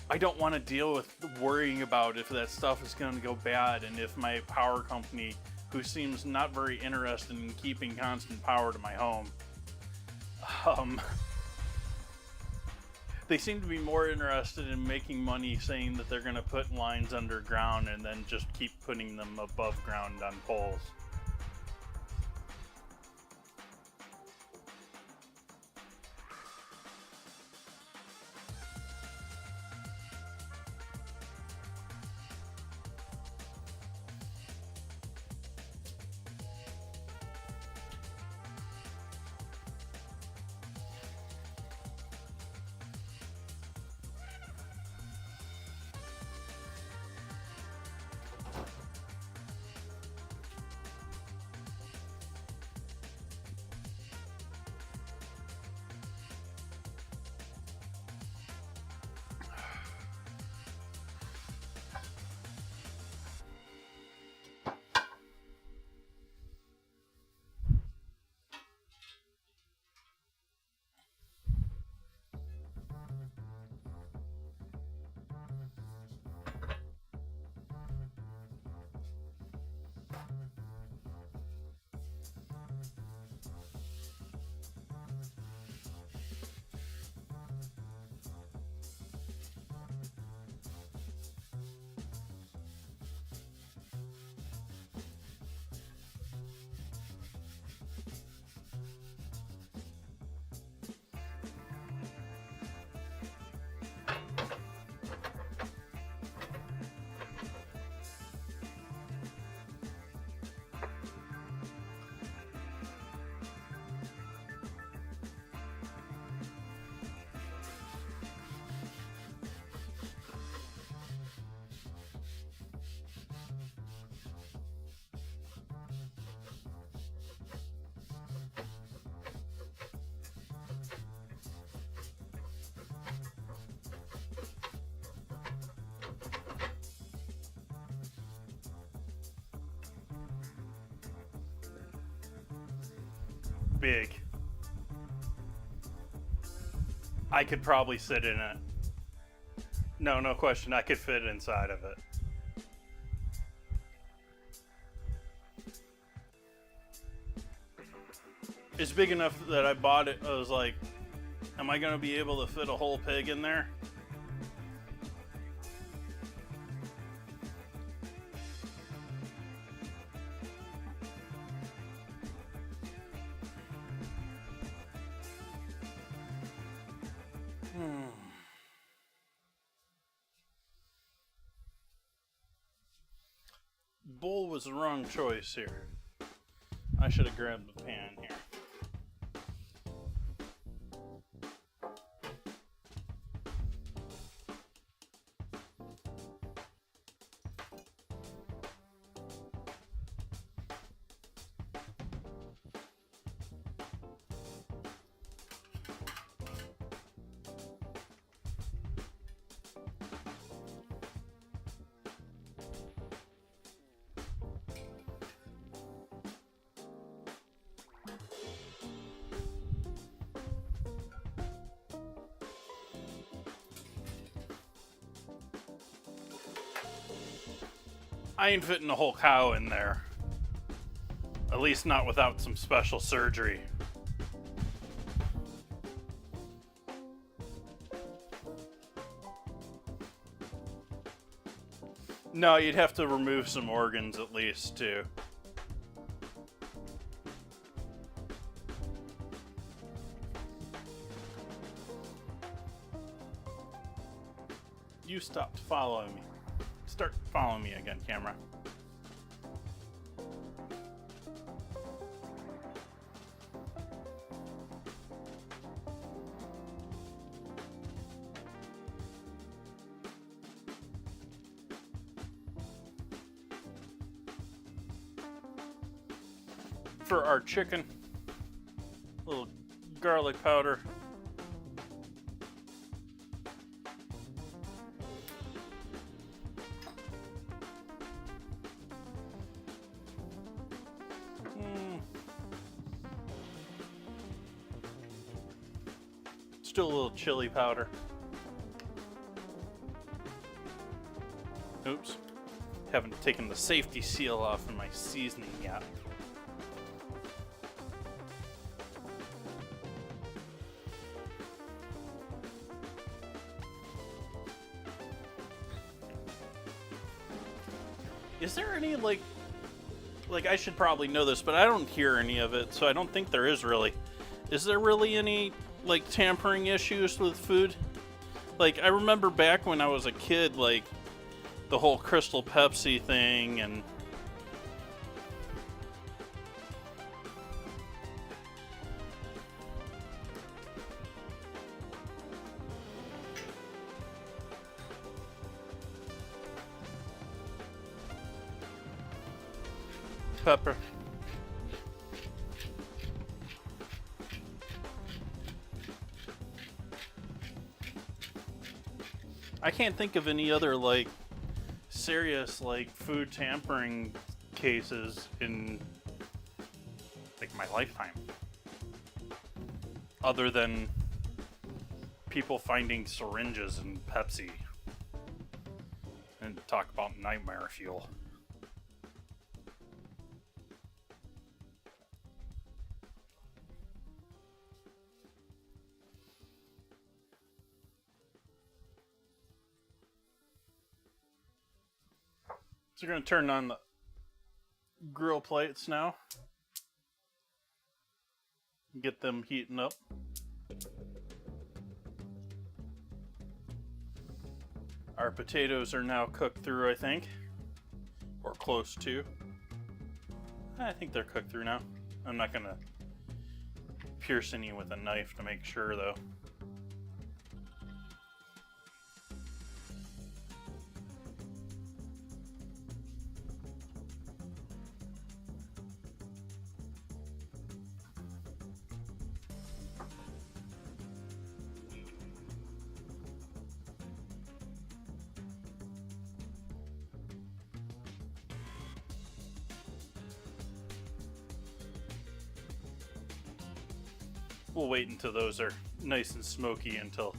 I don't want to deal with worrying about if that stuff is going to go bad, and if my power company, who seems not very interested in keeping constant power to my home, they seem to be more interested in making money saying that they're going to put lines underground and then just keep putting them above ground on poles. Big. I could probably sit in it. No question, I could fit inside of it. It's big enough that I bought it. I was like, am I going to be able to fit a whole pig in there? Bowl was the wrong choice here. I should have grabbed the pan here. I ain't fitting a whole cow in there. At least not without some special surgery. No, you'd have to remove some organs at least, too. You stopped following me. Start following me again, camera. For our chicken, a little garlic powder, Still a little chili powder. Oops. Haven't taken the safety seal off in my seasoning yet. Is there any, like I should probably know this, but I don't hear any of it, so I don't think there is really. Is there really any, like, tampering issues with food? Like, I remember back when I was a kid, like, the whole Crystal Pepsi thing and... Pepper. I can't think of any other, like, serious, like, food tampering cases in, like, my lifetime. Other than people finding syringes in Pepsi. And talk about nightmare fuel. So we're going to turn on the grill plates now. Get them heating up. Our potatoes are now cooked through, I think. Or close to. I think they're cooked through now. I'm not going to pierce any with a knife to make sure, though. We'll wait until those are nice and smoky until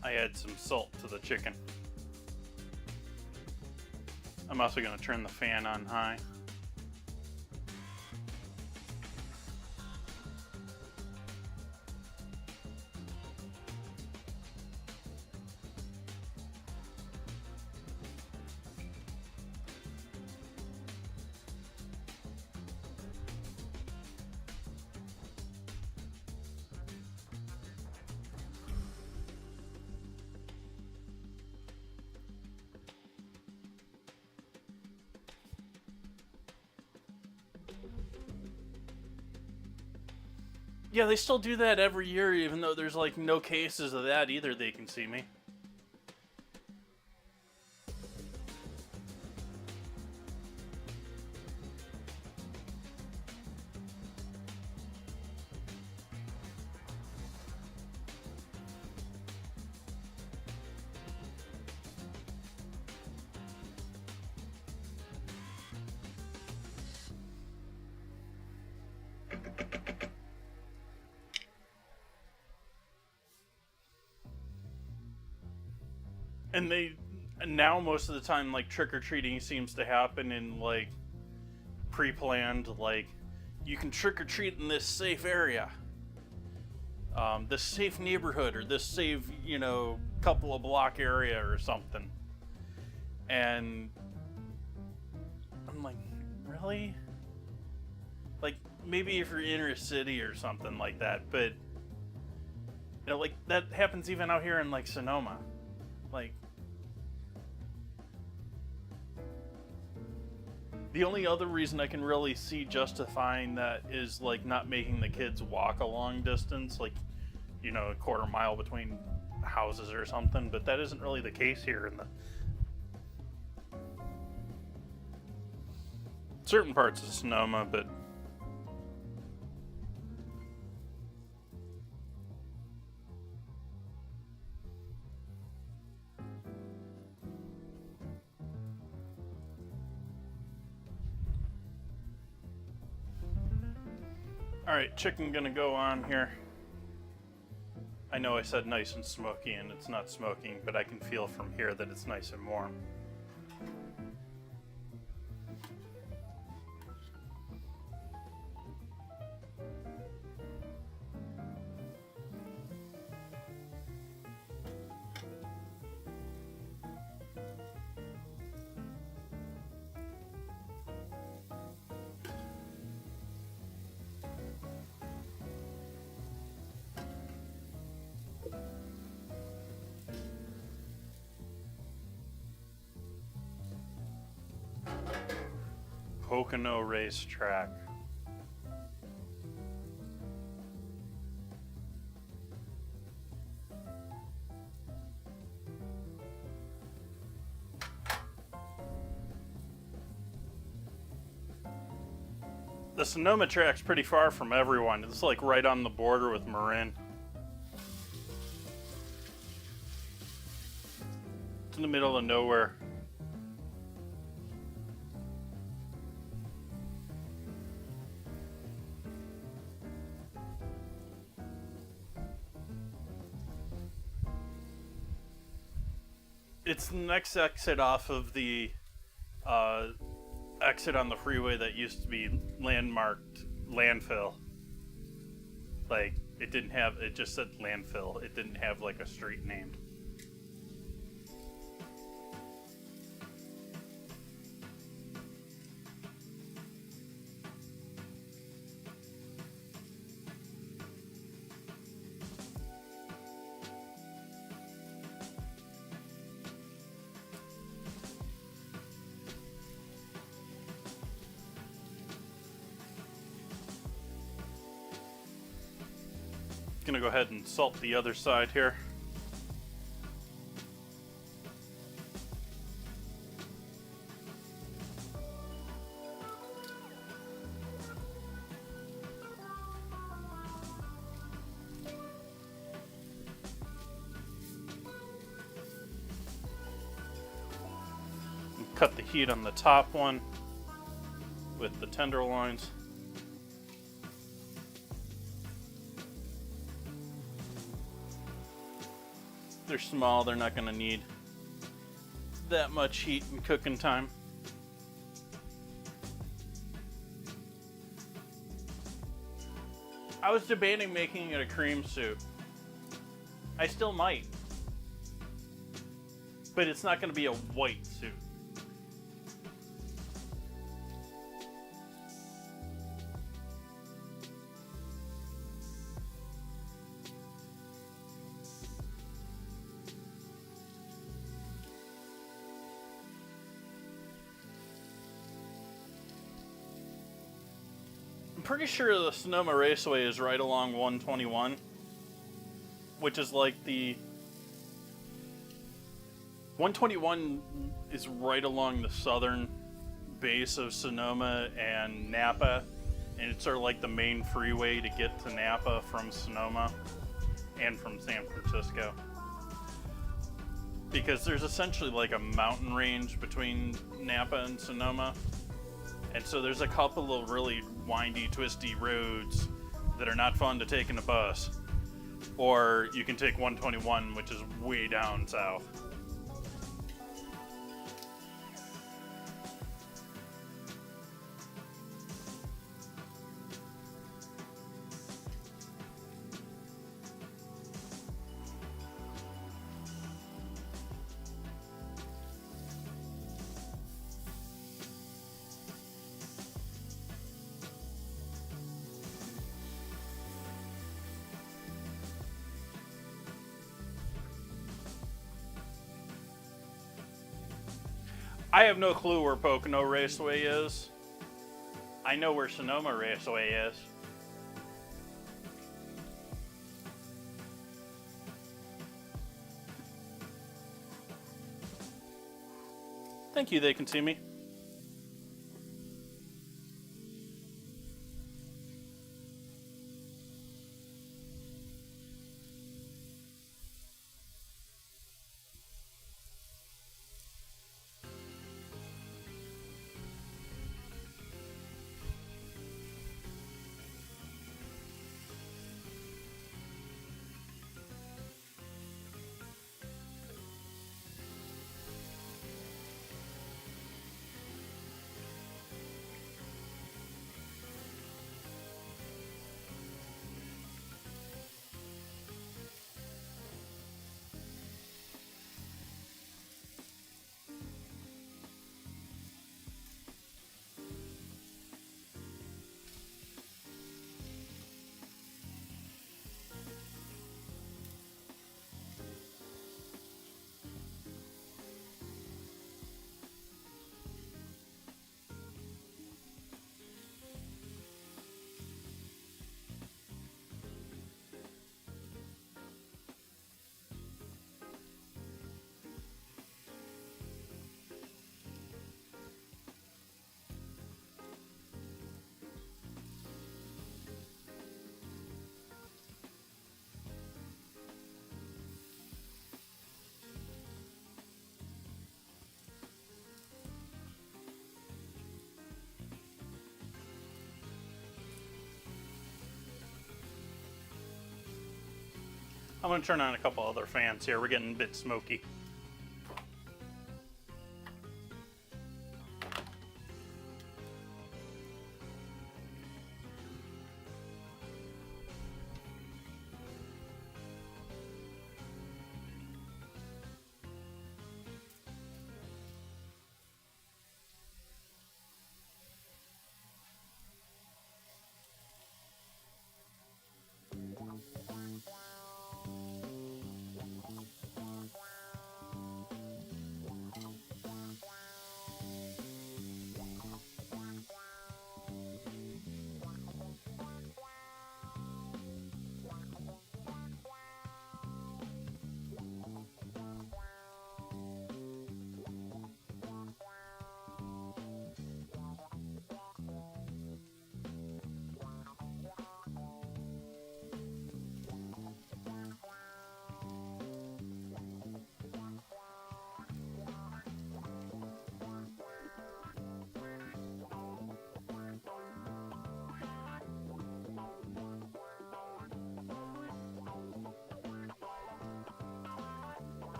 I add some salt to the chicken. I'm also going to turn the fan on high. Yeah, they still do that every year, even though there's, like, no cases of that either, they can see me. And now most of the time, like, trick-or-treating seems to happen in, like, pre-planned, like, you can trick-or-treat in this safe area, this safe neighborhood, or this safe, you know, couple of block area or something. And I'm like, really? Like, maybe if you're in a city or something like that, but, you know, like, that happens even out here in, like, Sonoma. Like, the only other reason I can really see justifying that is, like, not making the kids walk a long distance, like, you know, a quarter mile between houses or something, but that isn't really the case here in the certain parts of Sonoma, but all right, chicken gonna go on here. I know I said nice and smoky, and it's not smoking, but I can feel from here that it's nice and warm. Pocono Racetrack. The Sonoma track's pretty far from everyone. It's like right on the border with Marin. It's in the middle of nowhere. It's the next exit off of the exit on the freeway that used to be landmarked landfill. Like, it just said landfill. It didn't have like a street named. Gonna go ahead and salt the other side here. And cut the heat on the top one with the tenderloins. They're small, they're not going to need that much heat and cooking time. I was debating making it a cream soup. I still might. But it's not going to be a white soup. I'm pretty sure the Sonoma Raceway is right along 121, which is like the 121 is right along the southern base of Sonoma and Napa, and it's sort of like the main freeway to get to Napa from Sonoma and from San Francisco. Because there's essentially like a mountain range between Napa and Sonoma. And so there's a couple of really windy, twisty roads that are not fun to take in a bus. Or you can take 121, which is way down south. I have no clue where Pocono Raceway is. I know where Sonoma Raceway is. Thank you, they can see me. I'm going to turn on a couple other fans here. We're getting a bit smoky.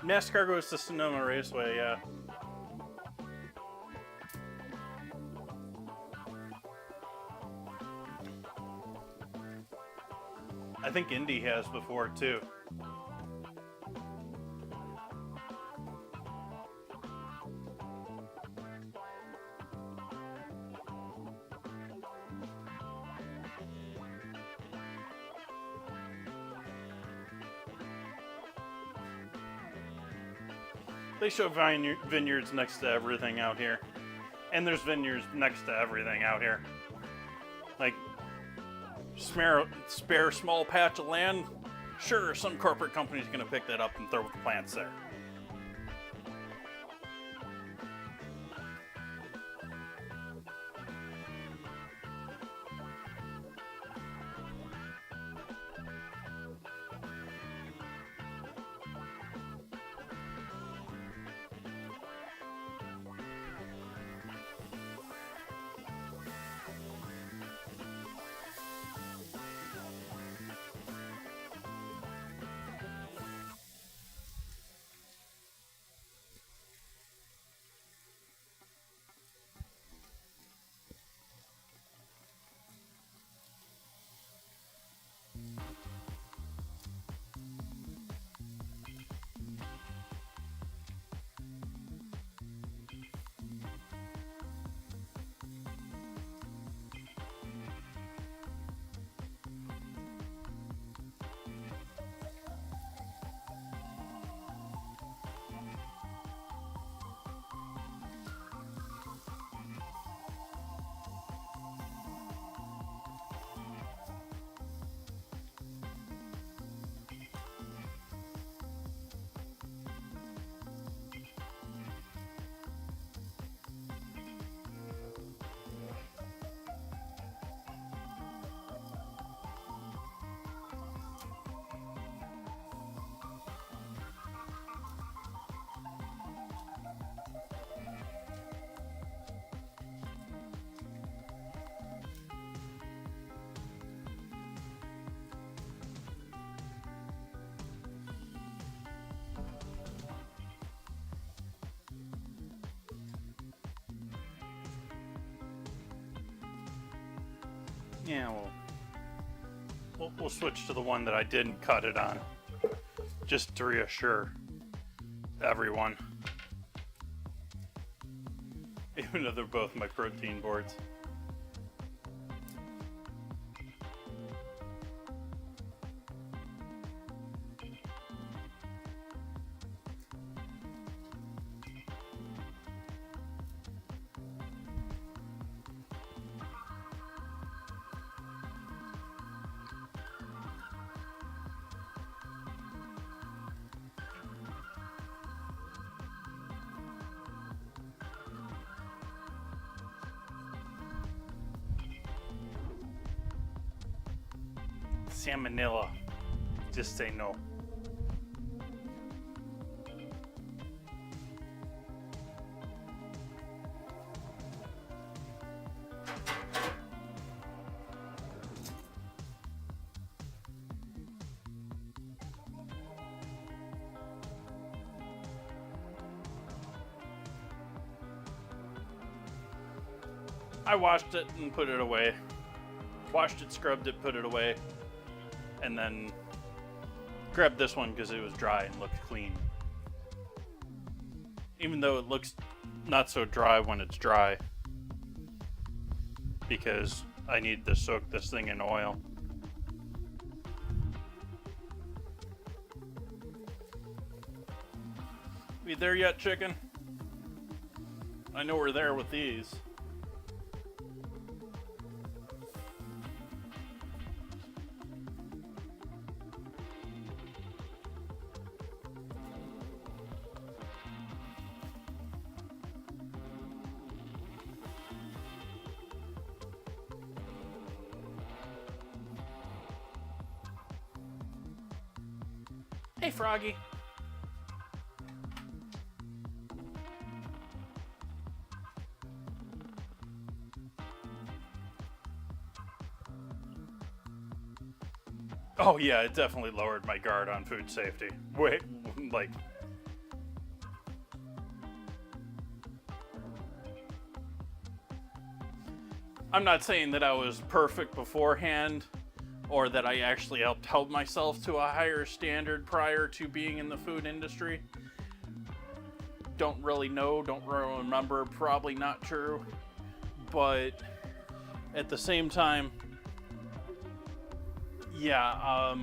NASCAR goes to Sonoma Raceway, yeah. I think Indy has before, too. They show vineyards next to everything out here. And there's vineyards next to everything out here. Like, spare small patch of land, sure, some corporate company's going to pick that up and throw plants there. Yeah, we'll switch to the one that I didn't cut it on, just to reassure everyone. Even though they're both my protein boards. Salmonella. Just say no. I washed it and put it away. Washed it, scrubbed it, put it away. And then grabbed this one because it was dry and looked clean. Even though it looks not so dry when it's dry. Because I need to soak this thing in oil. We there yet, chicken? I know we're there with these. Hey, Froggy. Oh yeah, it definitely lowered my guard on food safety. Wait, like... I'm not saying that I was perfect beforehand, or that I actually held myself to a higher standard prior to being in the food industry. Don't really know, don't really remember, probably not true. But at the same time, yeah,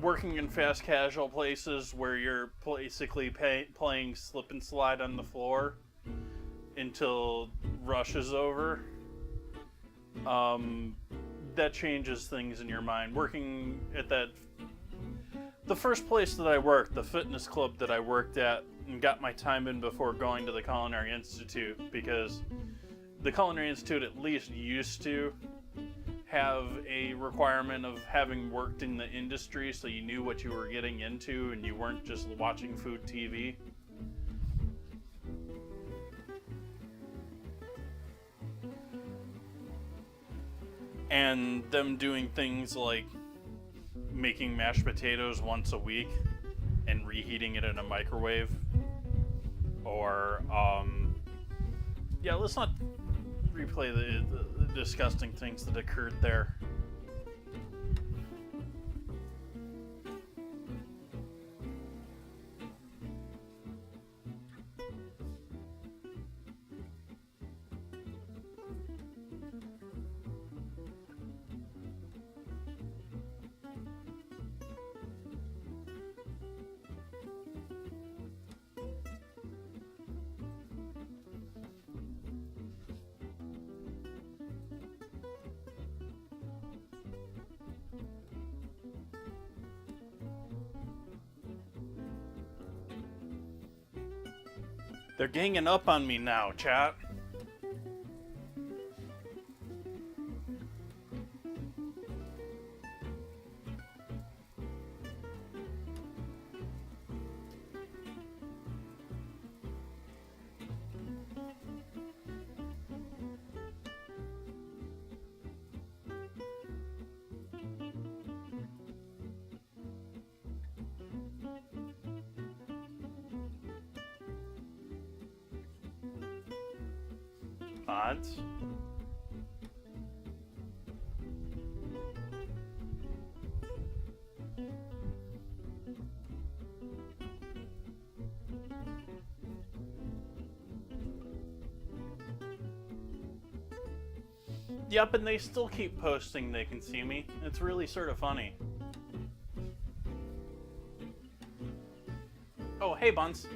working in fast casual places where you're basically playing slip and slide on the floor until rush is over, that changes things in your mind. Working at the first place that I worked, the fitness club that I worked at and got my time in before going to the Culinary Institute, because the Culinary Institute at least used to have a requirement of having worked in the industry, so you knew what you were getting into and you weren't just watching food TV. And them doing things like making mashed potatoes once a week and reheating it in a microwave. Or, yeah, let's not replay the disgusting things that occurred there. They're ganging up on me now, chat. Odds. Yep, and they still keep posting they can see me. It's really sort of funny. Oh, hey, Buns.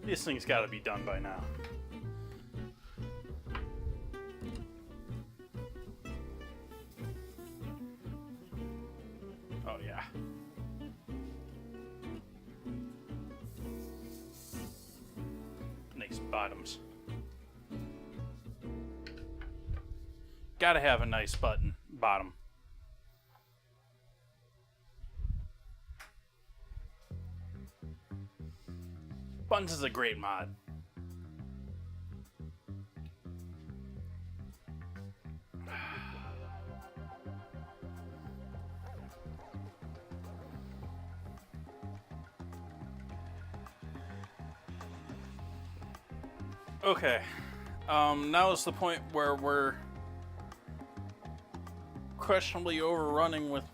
This thing's got to be done by now. Oh, yeah. Nice bottoms. Gotta have a nice bottom. Buns is a great mod. Okay. Now is the point where we're questionably overrunning with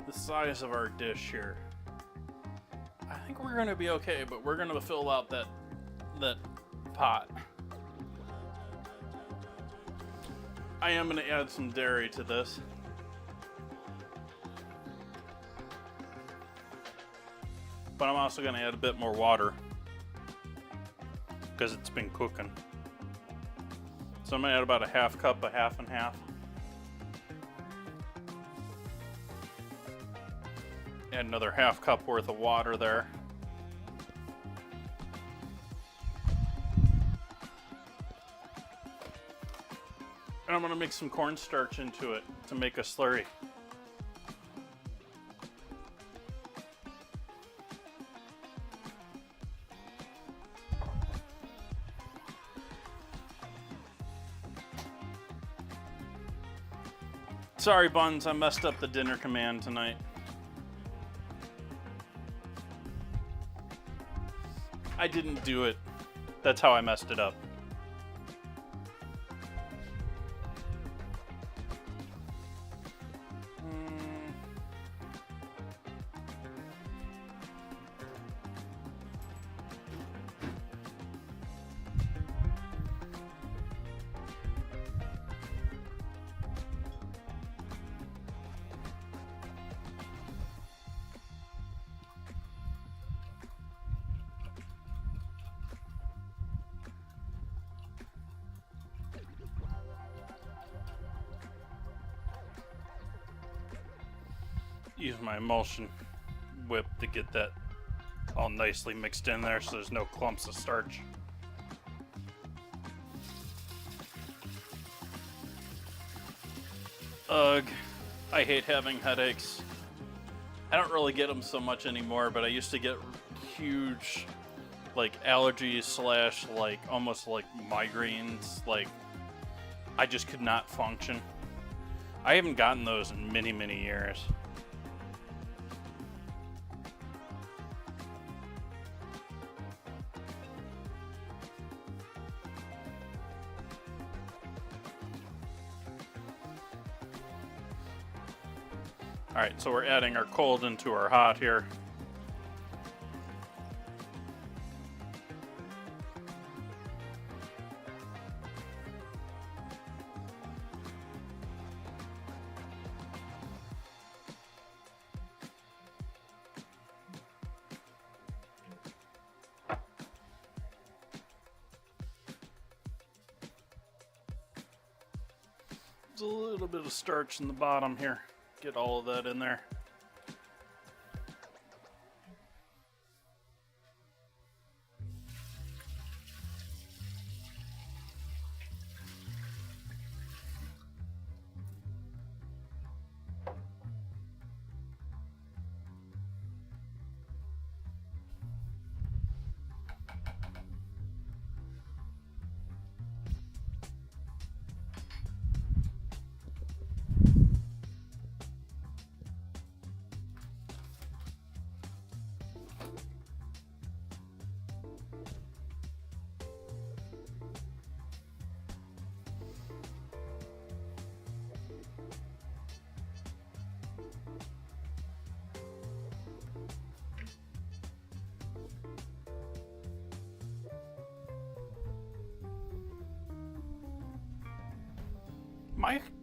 the size of our dish here. I think we're gonna be okay, but we're gonna fill out that pot. I am gonna add some dairy to this. But I'm also gonna add a bit more water because it's been cooking. So I'm gonna add about a half cup, a half and half. Add another half cup worth of water there. And I'm gonna mix some cornstarch into it to make a slurry. Sorry, Buns, I messed up the dinner command tonight. I didn't do it. That's how I messed it up. Use my emulsion whip to get that all nicely mixed in there so there's no clumps of starch. Ugh, I hate having headaches. I don't really get them so much anymore, but I used to get huge like allergies slash like almost like migraines. Like I just could not function. I haven't gotten those in many, many years. Alright, so we're adding our cold into our hot here. There's a little bit of starch in the bottom here. Get all of that in there.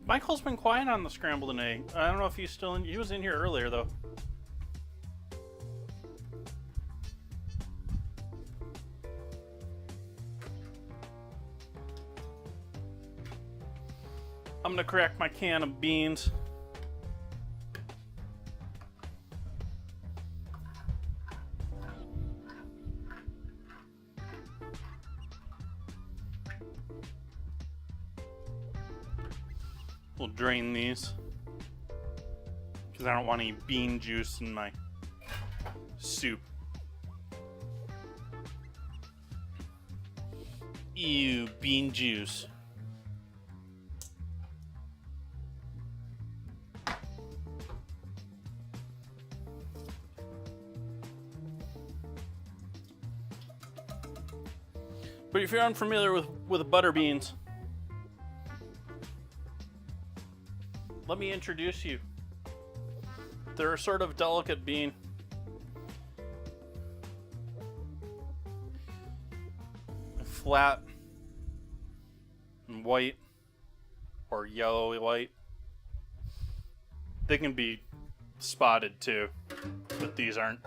Michael's been quiet on the scrambled egg. I don't know if he's still in. He was in here earlier though. I'm gonna crack my can of beans. We'll drain these because I don't want any bean juice in my soup. Ew, bean juice. But if you're unfamiliar with butter beans, let me introduce you. They're a sort of delicate bean. Flat and white or yellowy white. They can be spotted too, but these aren't.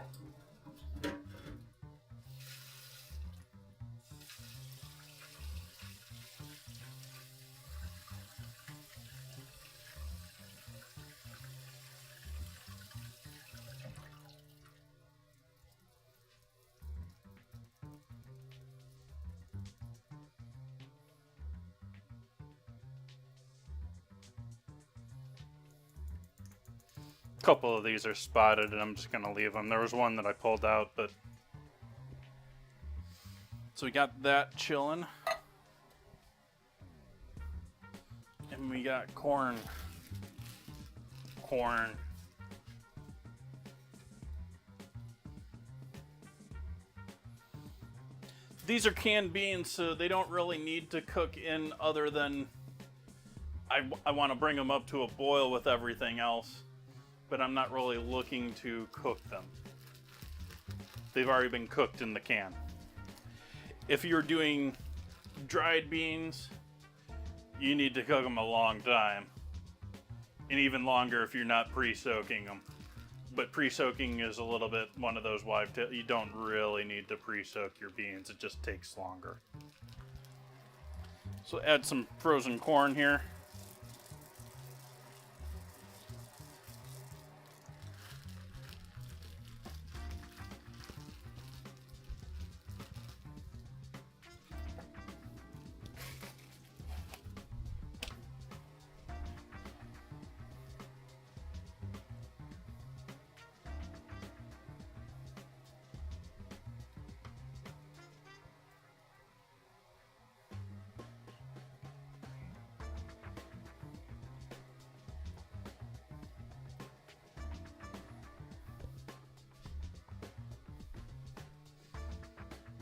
A couple of these are spotted and I'm just gonna leave them. There was one that I pulled out, but so we got that chilling. And we got corn. These are canned beans, so they don't really need to cook in other than I want to bring them up to a boil with everything else, but I'm not really looking to cook them. They've already been cooked in the can. If you're doing dried beans, you need to cook them a long time, and even longer if you're not pre-soaking them. But pre-soaking is a little bit one of those you don't really need to pre-soak your beans, it just takes longer. So add some frozen corn here.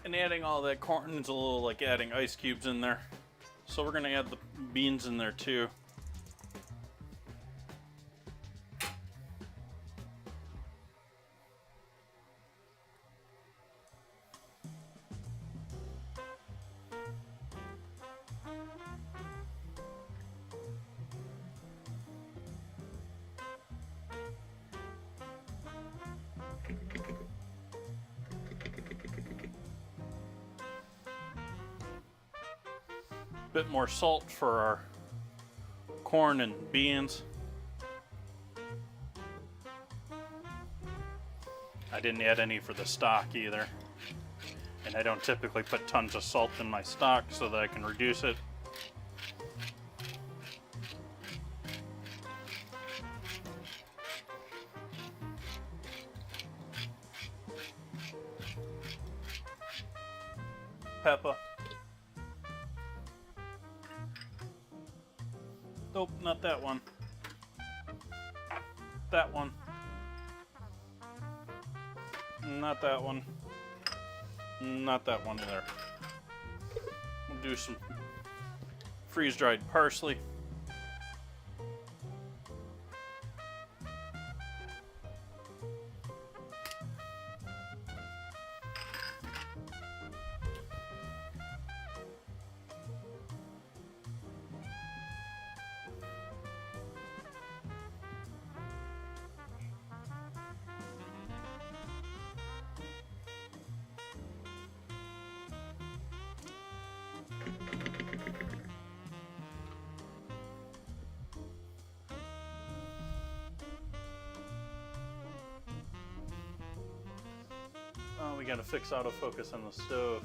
And adding all that corn is a little like adding ice cubes in there. So we're gonna add the beans in there too. Bit more salt for our corn and beans. I didn't add any for the stock either. And I don't typically put tons of salt in my stock so that I can reduce it. Pepper. Nope, not that one. That one. Not that one. Not that one either. We'll do some freeze-dried parsley. Oh, we gotta fix autofocus on the stove.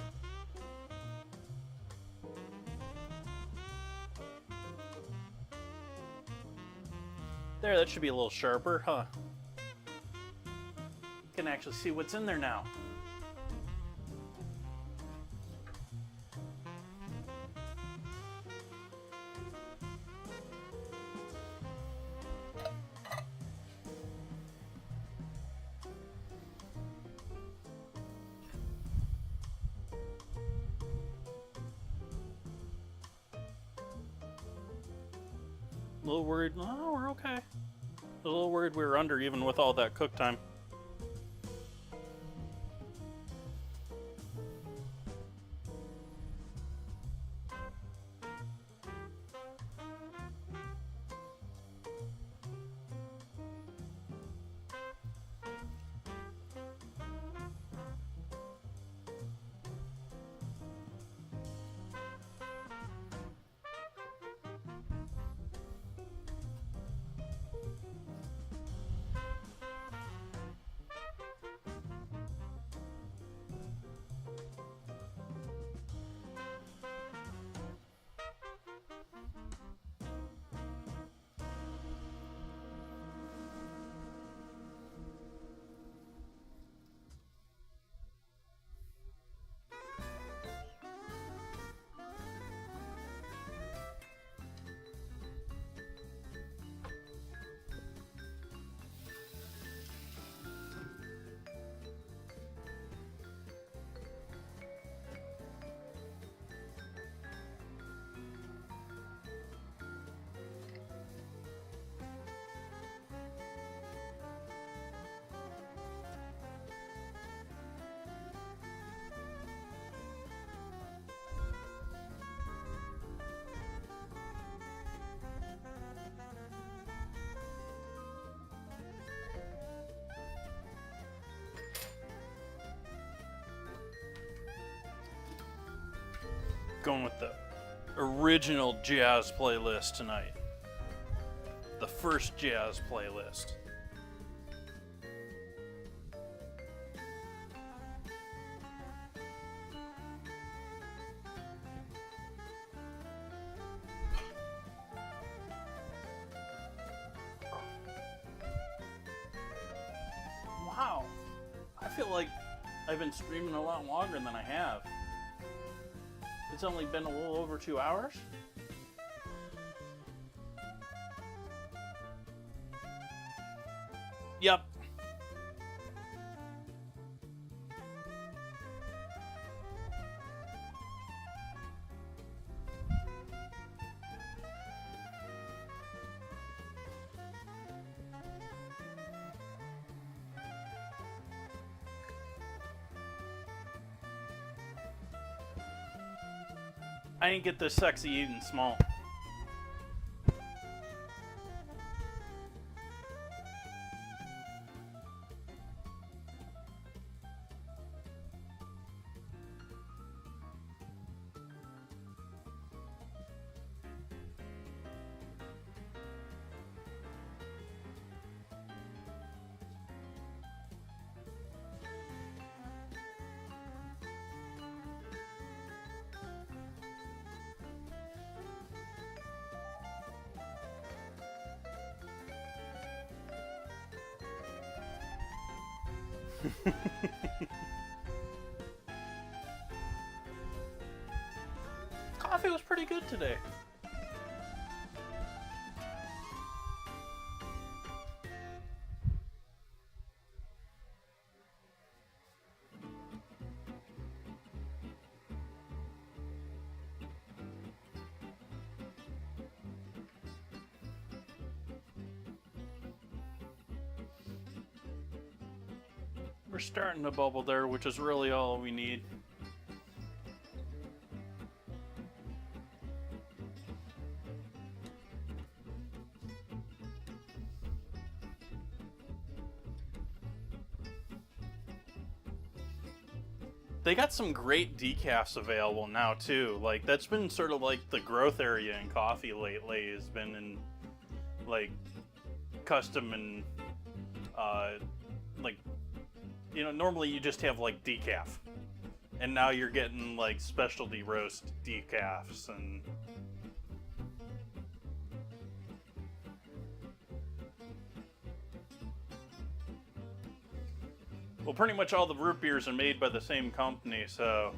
There, that should be a little sharper, huh? Can actually see what's in there now. A little worried. Oh, we're okay. A little worried we were under even with all that cook time. Going with the original jazz playlist tonight. The first jazz playlist. Wow. I feel like I've been streaming a lot longer than I have. It's only been a little over 2 hours. Yep. I ain't get this sexy eating small. Coffee was pretty good today. We're starting to bubble there, which is really all we need. They got some great decafs available now too. Like that's been sort of like the growth area in coffee lately has been in like custom and like, you know, normally you just have like decaf, and now you're getting like specialty roast decafs and well, pretty much all the root beers are made by the same company, so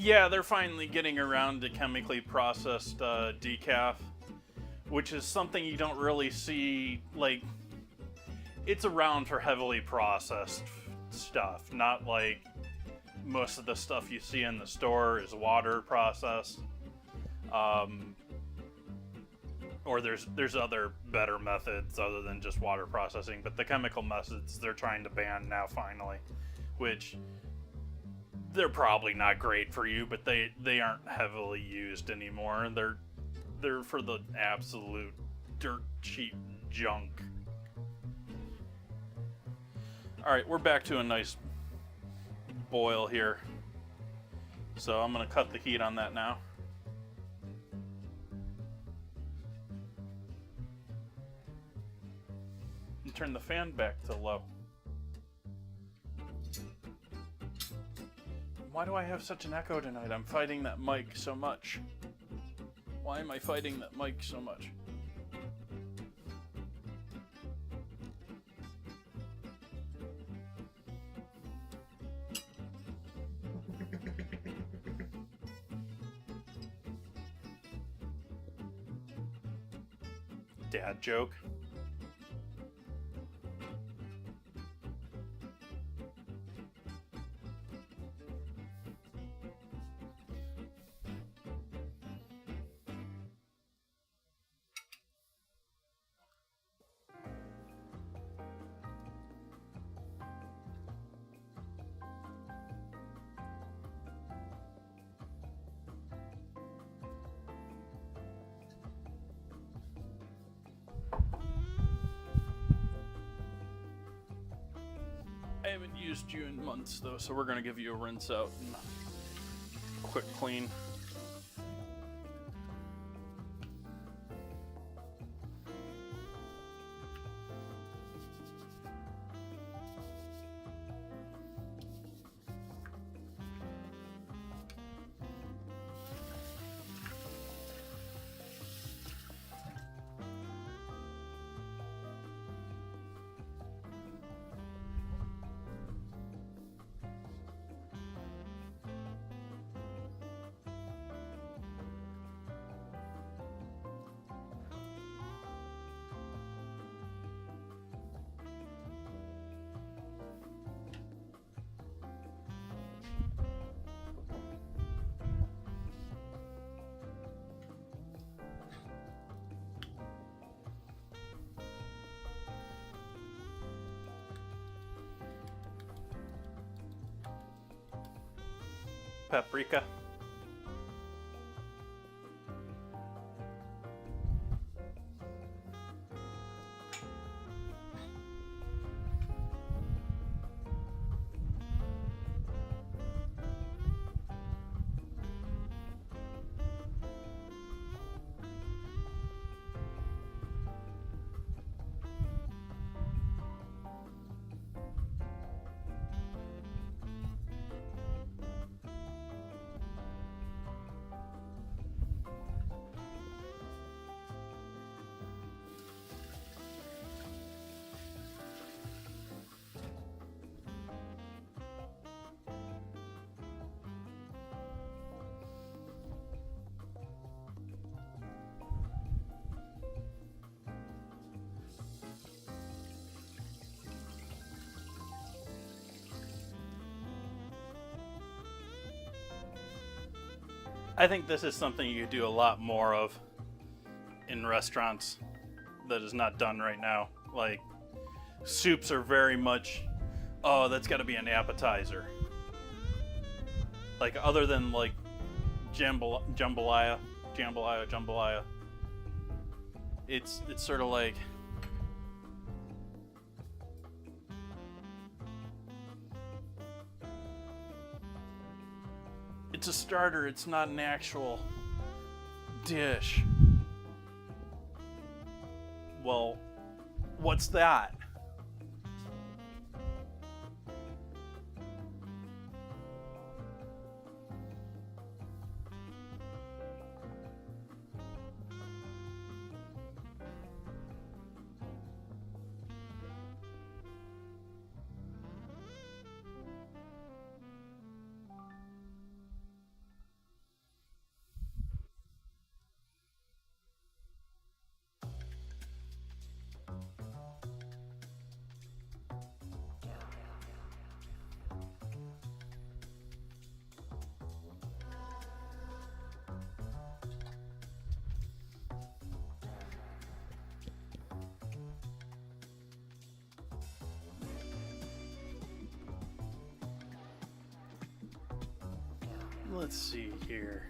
Yeah, they're finally getting around to chemically processed decaf, which is something you don't really see. Like, it's around for heavily processed stuff, not like most of the stuff you see in the store is water processed. Or there's other better methods other than just water processing, but the chemical methods they're trying to ban now finally, which they're probably not great for you, but they aren't heavily used anymore. They're for the absolute dirt cheap junk. All right, we're back to a nice boil here. So I'm gonna cut the heat on that now. And turn the fan back to low. Why do I have such an echo tonight? I'm fighting that mic so much. Why am I fighting that mic so much? Dad joke. I haven't used you in months though, so we're gonna give you a rinse out and quick clean. Paprika. I think this is something you could do a lot more of in restaurants that is not done right now. Like, soups are very much, oh, that's got to be an appetizer. Like, other than like jambalaya, it's sort of like, it's a starter, it's not an actual dish. Well, what's that? Let's see here.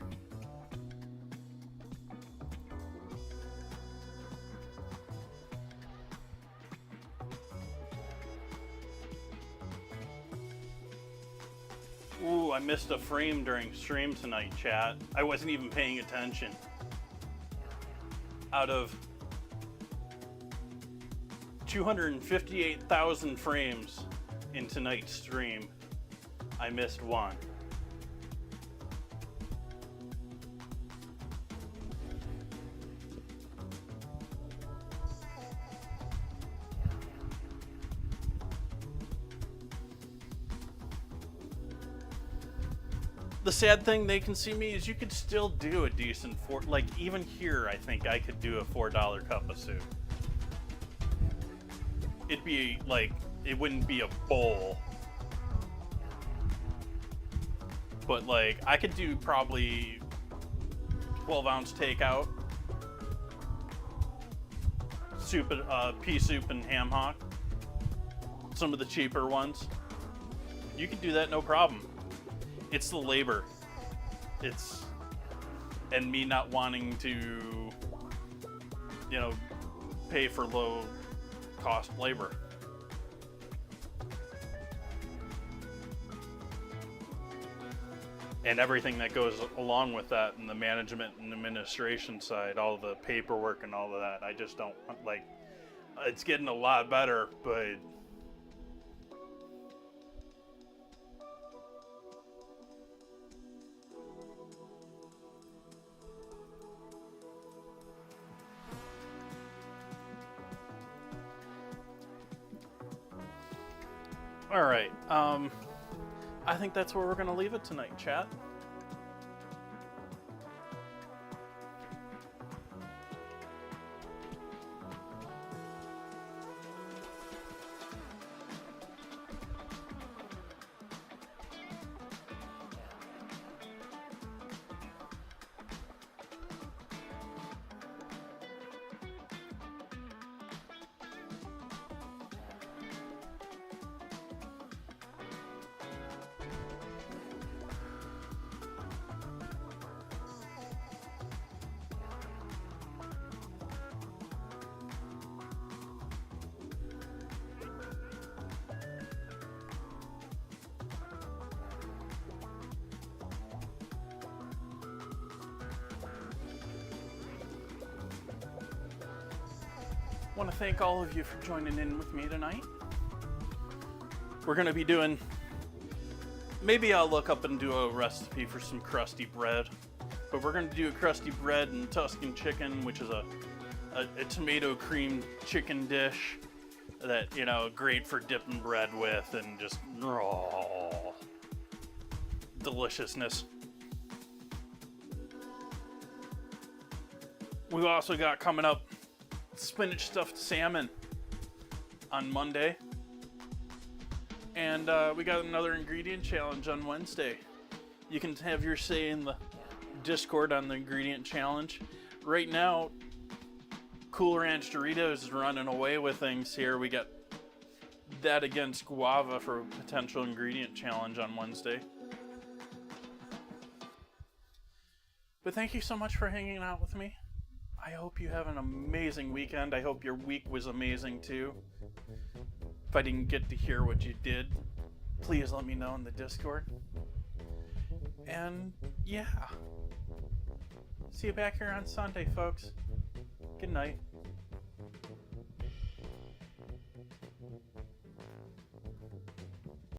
Ooh, I missed a frame during stream tonight, chat. I wasn't even paying attention. Out of 258,000 frames in tonight's stream, I missed one. The sad thing they can see me is you could still do a decent like even here I think I could do a $4 cup of soup. It'd be like, it wouldn't be a bowl, but like I could do probably 12-ounce takeout soup, pea soup and ham hock, some of the cheaper ones. You could do that no problem. It's the labor. And me not wanting to, you know, pay for low cost labor. And everything that goes along with that, and the management and administration side, all the paperwork and all of that. I just don't, like, it's getting a lot better, but all right, I think that's where we're going to leave it tonight, chat. I want to thank all of you for joining in with me tonight. We're going to be doing, maybe I'll look up and do a recipe for some crusty bread, but we're going to do a crusty bread and Tuscan chicken, which is a tomato cream chicken dish that, you know, great for dipping bread with and just raw deliciousness. We've also got coming up spinach stuffed salmon on Monday, and we got another ingredient challenge on Wednesday. You can have your say in the Discord on the ingredient challenge. Right now, Cool Ranch Doritos is running away with things here. We got that against guava for a potential ingredient challenge on Wednesday. But thank you so much for hanging out with me. I hope you have an amazing weekend. I hope your week was amazing too. If I didn't get to hear what you did, please let me know in the Discord. And yeah, see you back here on Sunday, folks. Good night.